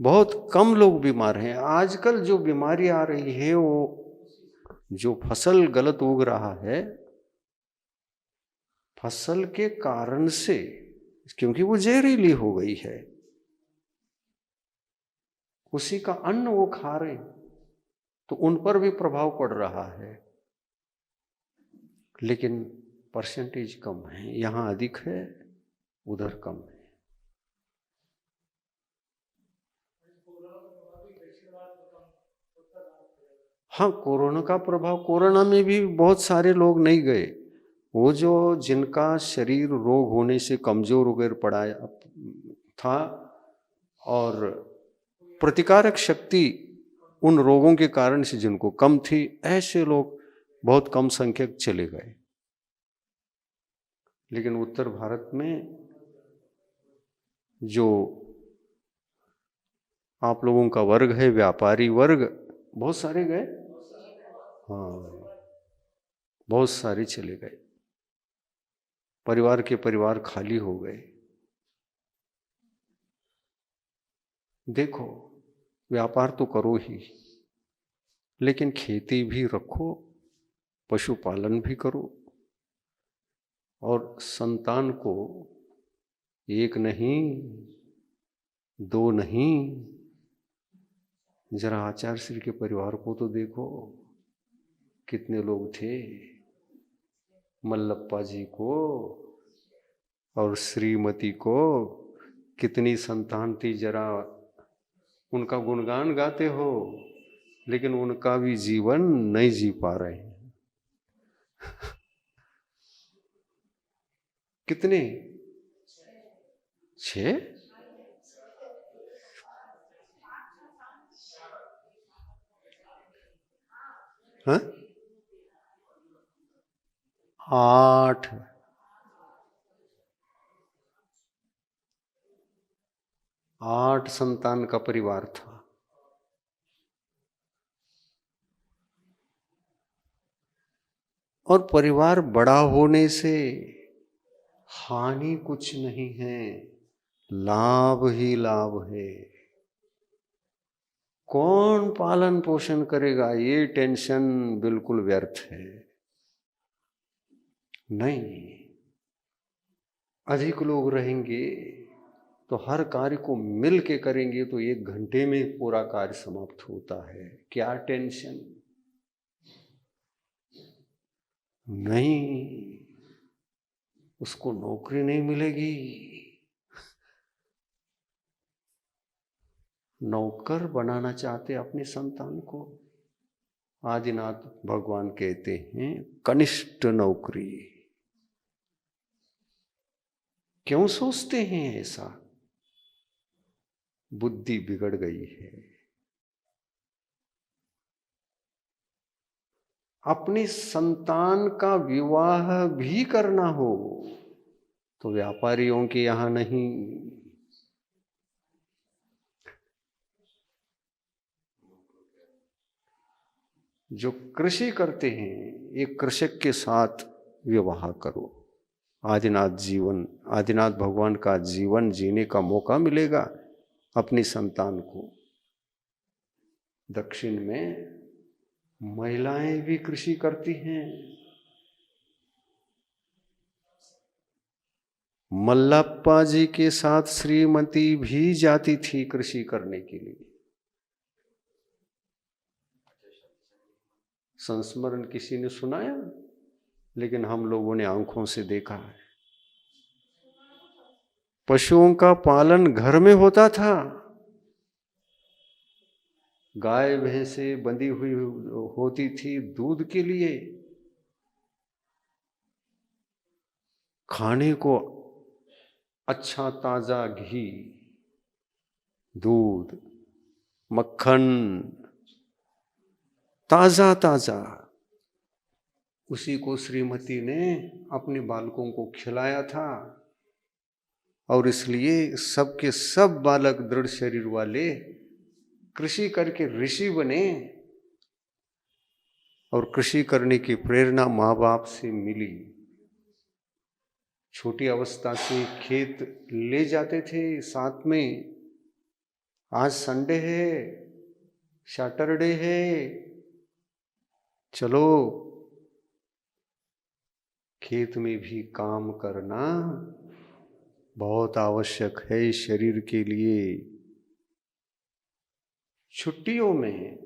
बहुत कम लोग बीमार हैं। आजकल जो बीमारी आ रही है वो जो फसल गलत उग रहा है, फसल के कारण से, क्योंकि वो जहरीली हो गई है, उसी का अन्न वो खा रहे हैं, तो उन पर भी प्रभाव पड़ रहा है। लेकिन परसेंटेज कम है, यहां अधिक है, उधर कम है। हाँ, कोरोना का प्रभाव, कोरोना में भी बहुत सारे लोग नहीं गए। वो जो जिनका शरीर रोग होने से कमजोर वगैरह पड़ा था और प्रतिकारक शक्ति उन रोगों के कारण से जिनको कम थी, ऐसे लोग बहुत कम संख्यक चले गए। लेकिन उत्तर भारत में जो आप लोगों का वर्ग है व्यापारी वर्ग, बहुत सारे गए, हाँ बहुत सारे चले गए, परिवार के परिवार खाली हो गए। देखो व्यापार तो करो ही, लेकिन खेती भी रखो, पशुपालन भी करो, और संतान को एक नहीं दो नहीं, जरा आचार्य श्री के परिवार को तो देखो, कितने लोग थे। मल्लप्पा जी को और श्रीमती को कितनी संतान थी, जरा उनका गुणगान गाते हो, लेकिन उनका भी जीवन नहीं जी पा रहे हैं। कितने? 6? हाँ 8। आठ संतान का परिवार था। और परिवार बड़ा होने से हानि कुछ नहीं है, लाभ ही लाभ है। कौन पालन पोषण करेगा, ये टेंशन बिल्कुल व्यर्थ है। नहीं, अधिक लोग रहेंगे तो हर कार्य को मिल के करेंगे तो 1 घंटे में पूरा कार्य समाप्त होता है। क्या टेंशन? नहीं, उसको नौकरी नहीं मिलेगी। नौकर बनाना चाहते अपने संतान को। आदिनाथ भगवान कहते हैं कनिष्ठ नौकरी। क्यों सोचते हैं ऐसा? बुद्धि बिगड़ गई है। अपनी संतान का विवाह भी करना हो तो व्यापारियों के यहां नहीं, जो कृषि करते हैं एक कृषक के साथ विवाह करो। आदिनाथ भगवान का जीवन जीने का मौका मिलेगा अपनी संतान को। दक्षिण में महिलाएं भी कृषि करती हैं। मल्लप्पा जी के साथ श्रीमती भी जाती थी कृषि करने के लिए। संस्मरण किसी ने सुनाया, लेकिन हम लोगों ने आंखों से देखा है। पशुओं का पालन घर में होता था। गाय भैंसे बंधी हुई होती थी दूध के लिए। खाने को अच्छा ताजा घी, दूध, मक्खन ताजा ताजा, उसी को श्रीमती ने अपने बालकों को खिलाया था। और इसलिए सबके सब बालक दृढ़ शरीर वाले कृषि करके ऋषि बने। और कृषि करने की प्रेरणा माँ बाप से मिली। छोटी अवस्था से खेत ले जाते थे साथ में। आज संडे है, सैटरडे है, चलो खेत में भी काम करना बहुत आवश्यक है शरीर के लिए। छुट्टियों में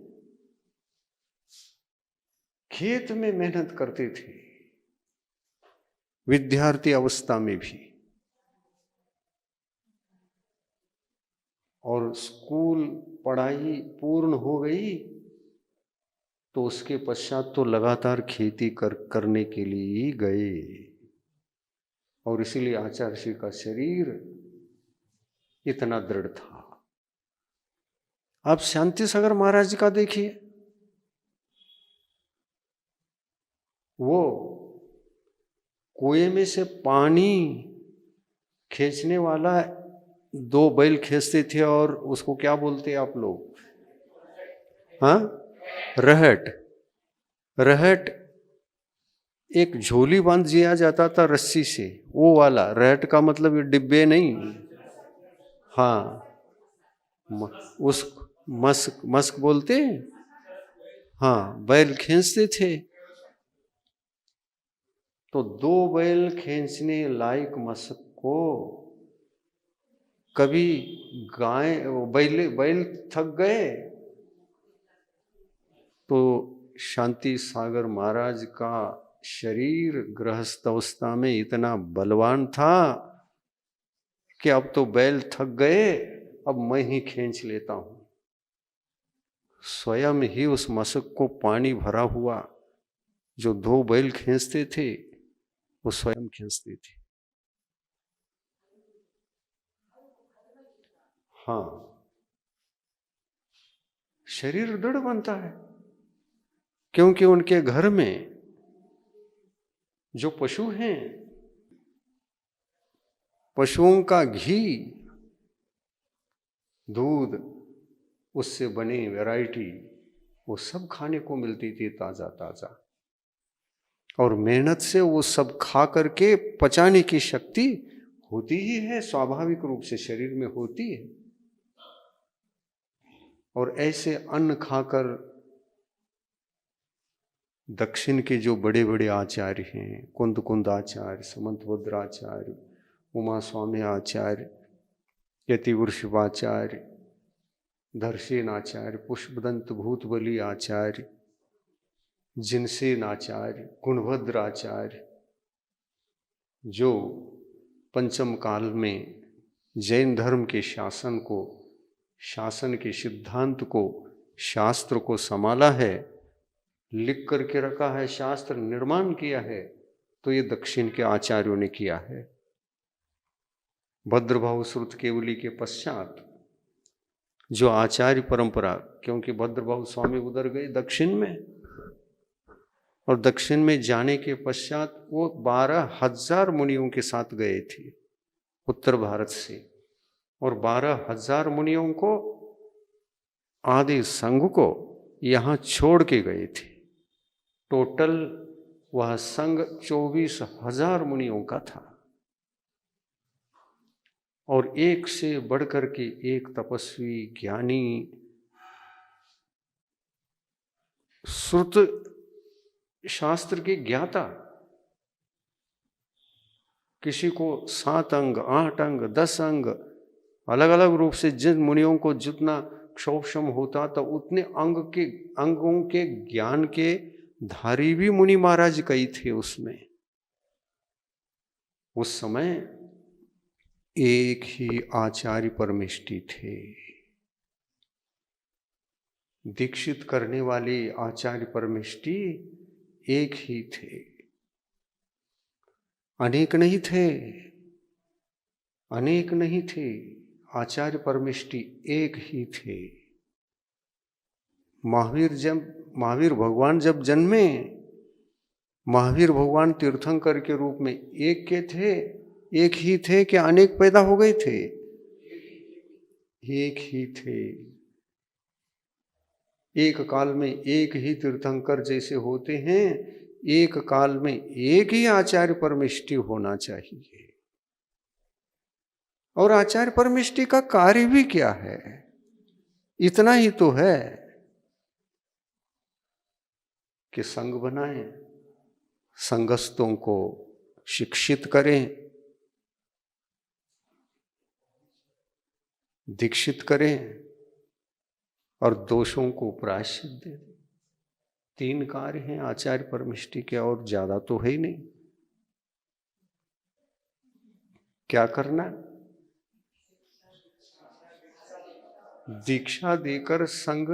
खेत में मेहनत करते थे, विद्यार्थी अवस्था में भी। और स्कूल पढ़ाई पूर्ण हो गई तो उसके पश्चात तो लगातार खेती करने के लिए ही गए। और इसीलिए आचार्य श्री का शरीर इतना दृढ़ था। आप शांति सागर महाराज जी का देखिए, वो कुएं में से पानी खींचने वाला दो बैल खींचते थे और उसको क्या बोलते आप लोग? हाँ, रहट। रहट एक झोली बांध दिया जाता था रस्सी से, वो वाला रहट का मतलब ये डिब्बे नहीं। हाँ, उस मस्क मस्क बोलते हैं। हाँ, बैल खींचते थे। तो दो बैल खींचने लायक मस्क को कभी गाय बैल बैल थक गए तो शांति सागर महाराज का शरीर गृहस्थ अवस्था में इतना बलवान था कि अब तो बैल थक गए, अब मैं ही खींच लेता हूं। स्वयं ही उस मशक को पानी भरा हुआ जो दो बैल खींचते थे वो स्वयं खींचते थे। हाँ, शरीर दृढ़ बनता है क्योंकि उनके घर में जो पशु हैं, पशुओं का घी, दूध, उससे बने वैरायटी, वो सब खाने को मिलती थी ताजा ताजा। और मेहनत से वो सब खा करके पचाने की शक्ति होती ही है, स्वाभाविक रूप से शरीर में होती है। और ऐसे अन्न खाकर दक्षिण के जो बड़े बड़े आचार्य हैं, कुंद कुंद आचार्य, समंतभद्र आचार्य, उमा स्वामी आचार्य, यतिवृषभाचार्य, धर्षेन आचार्य, पुष्पदंत भूतबली आचार्य, जिनसेन आचार्य, गुणभद्र आचार्य, जो पंचम काल में जैन धर्म के शासन को, शासन के सिद्धांत को, शास्त्र को संभाला है, लिख करके रखा है, शास्त्र निर्माण किया है, तो ये दक्षिण के आचार्यों ने किया है। भद्रभाव श्रुत केवली के पश्चात जो आचार्य परंपरा, क्योंकि भद्रभाव स्वामी उधर गए दक्षिण में, और दक्षिण में जाने के पश्चात वो 12,000 मुनियों के साथ गए थे उत्तर भारत से, और 12,000 मुनियों को, आदि संघ को यहाँ छोड़ के गए थे। टोटल वह संघ 24,000 मुनियों का था, और एक से बढ़कर के एक तपस्वी, ज्ञानी, श्रुत शास्त्र के ज्ञाता, किसी को 7 अंग, 8 अंग, 10 अंग, अलग अलग रूप से जिन मुनियों को जितना क्षोभशम होता था उतने अंगों के ज्ञान के धारी भी मुनि महाराज कई थे उसमें। उस समय एक ही आचार्य परमेष्टि थे, दीक्षित करने वाले आचार्य परमेष्टि एक ही थे, अनेक नहीं थे, अनेक नहीं थे, आचार्य परमेष्टि एक ही थे। महावीर भगवान जब जन्मे, महावीर भगवान तीर्थंकर के रूप में एक के थे, एक ही थे कि अनेक पैदा हो गए थे? एक ही थे। एक काल में एक ही तीर्थंकर जैसे होते हैं, एक काल में एक ही आचार्य परमेष्टि होना चाहिए। और आचार्य परमेष्टि का कार्य भी क्या है? इतना ही तो है कि संघ बनाएं, संघस्थों को शिक्षित करें, दीक्षित करें और दोषों को प्रायश्चित दें। 3 कार्य हैं आचार्य परमेष्टि के, और ज्यादा तो है ही नहीं। क्या करना? दीक्षा देकर संग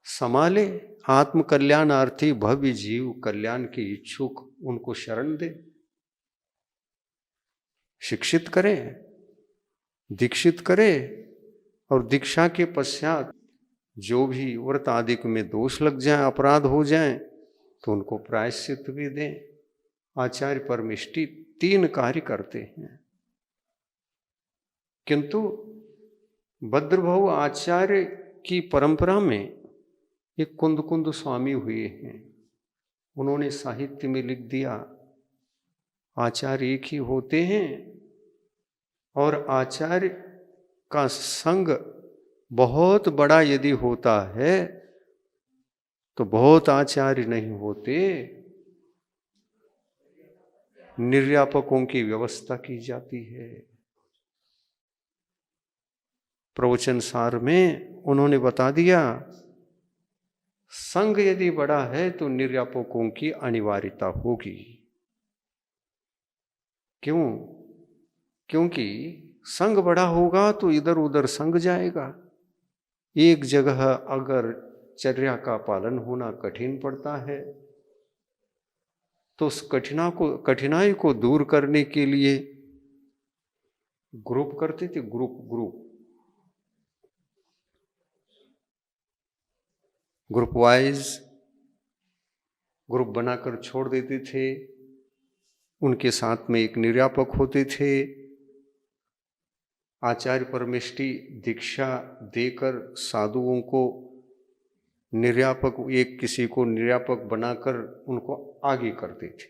संभाले, आत्म कल्याणार्थी भव्य जीव कल्याण के इच्छुक उनको शरण दे, शिक्षित करे, दीक्षित करे, और दीक्षा के पश्चात जो भी व्रत आदि में दोष लग जाए, अपराध हो जाए, तो उनको प्रायश्चित भी दें। आचार्य परमेष्टि 3 कार्य करते हैं। किंतु भद्रभव आचार्य की परंपरा में एक कुंद स्वामी हुए हैं। उन्होंने साहित्य में लिख दिया, आचार्य एक ही होते हैं और आचार्य का संग बहुत बड़ा यदि होता है तो बहुत आचार्य नहीं होते, निर्यापकों की व्यवस्था की जाती है। प्रवचन सार में उन्होंने बता दिया, संघ यदि बड़ा है तो निर्यापकों की अनिवार्यता होगी। क्यों? क्योंकि संघ बड़ा होगा तो इधर उधर संघ जाएगा। एक जगह अगर चर्या का पालन होना कठिन पड़ता है तो उस कठिनाई को दूर करने के लिए ग्रुप करते थे, ग्रुप वाइज ग्रुप बनाकर छोड़ देते थे। उनके साथ में एक निर्यापक होते थे। आचार्य परमेष्ठी दीक्षा देकर साधुओं को निर्यापक, एक किसी को निर्यापक बनाकर उनको आगे करते थे।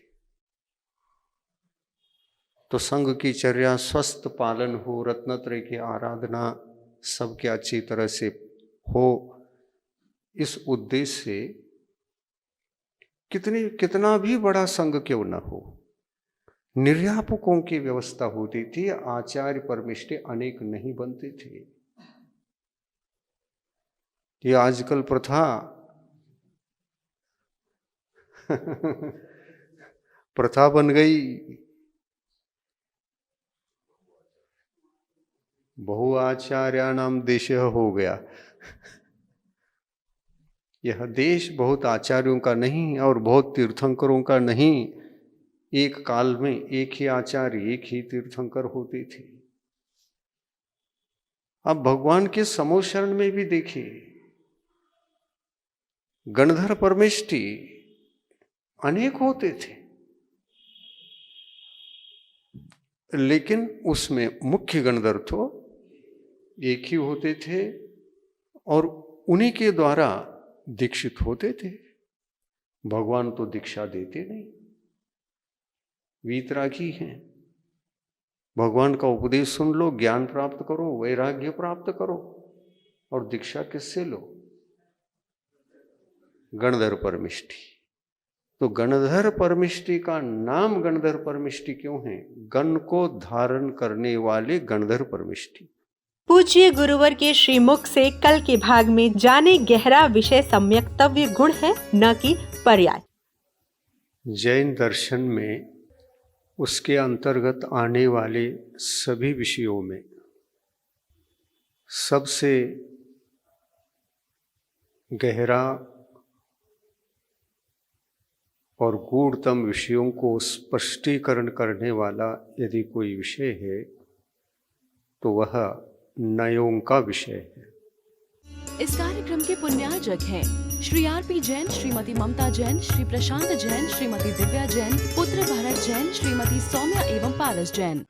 तो संघ की चर्या स्वस्थ पालन हो, रत्नत्रय की आराधना सबके अच्छी तरह से हो, इस उद्देश्य से कितना भी बड़ा संघ क्यों न हो, निर्यापकों की व्यवस्था होती थी। आचार्य परमेष्ठी अनेक नहीं बनते थे। ये आजकल प्रथा प्रथा बन गई, बहुआचार्याणाम देशः हो गया। यह देश बहुत आचार्यों का नहीं और बहुत तीर्थंकरों का नहीं। एक काल में एक ही आचार्य, एक ही तीर्थंकर होते थे। अब भगवान के समोशरण में भी देखिए, गणधर परमेष्ठी अनेक होते थे, लेकिन उसमें मुख्य गणधर तो एक ही होते थे और उन्हीं के द्वारा दीक्षित होते थे। भगवान तो दीक्षा देते नहीं, वीतरागी हैं। भगवान का उपदेश सुन लो, ज्ञान प्राप्त करो, वैराग्य प्राप्त करो, और दीक्षा किससे लो? गणधर परमिष्ठी। तो गणधर परमिष्ठी का नाम गणधर परमिष्ठी क्यों है? गण को धारण करने वाले गणधर परमिष्ठी।
पूज्य गुरुवर के श्रीमुख से कल के भाग में जाने गहरा विषय सम्यक्तव्य गुण है, न कि पर्याय।
जैन दर्शन में उसके अंतर्गत आने वाले सभी विषयों में सबसे गहरा और गूढ़तम विषयों को स्पष्टीकरण करने वाला यदि कोई विषय है तो वह नयों का विषय है।
इस कार्यक्रम के पुण्यार्जक हैं श्री आर.पी. जैन, श्रीमती ममता जैन, श्री प्रशांत जैन, श्रीमती दिव्या जैन, पुत्र भरत जैन, श्रीमती सौम्या एवं पारस जैन।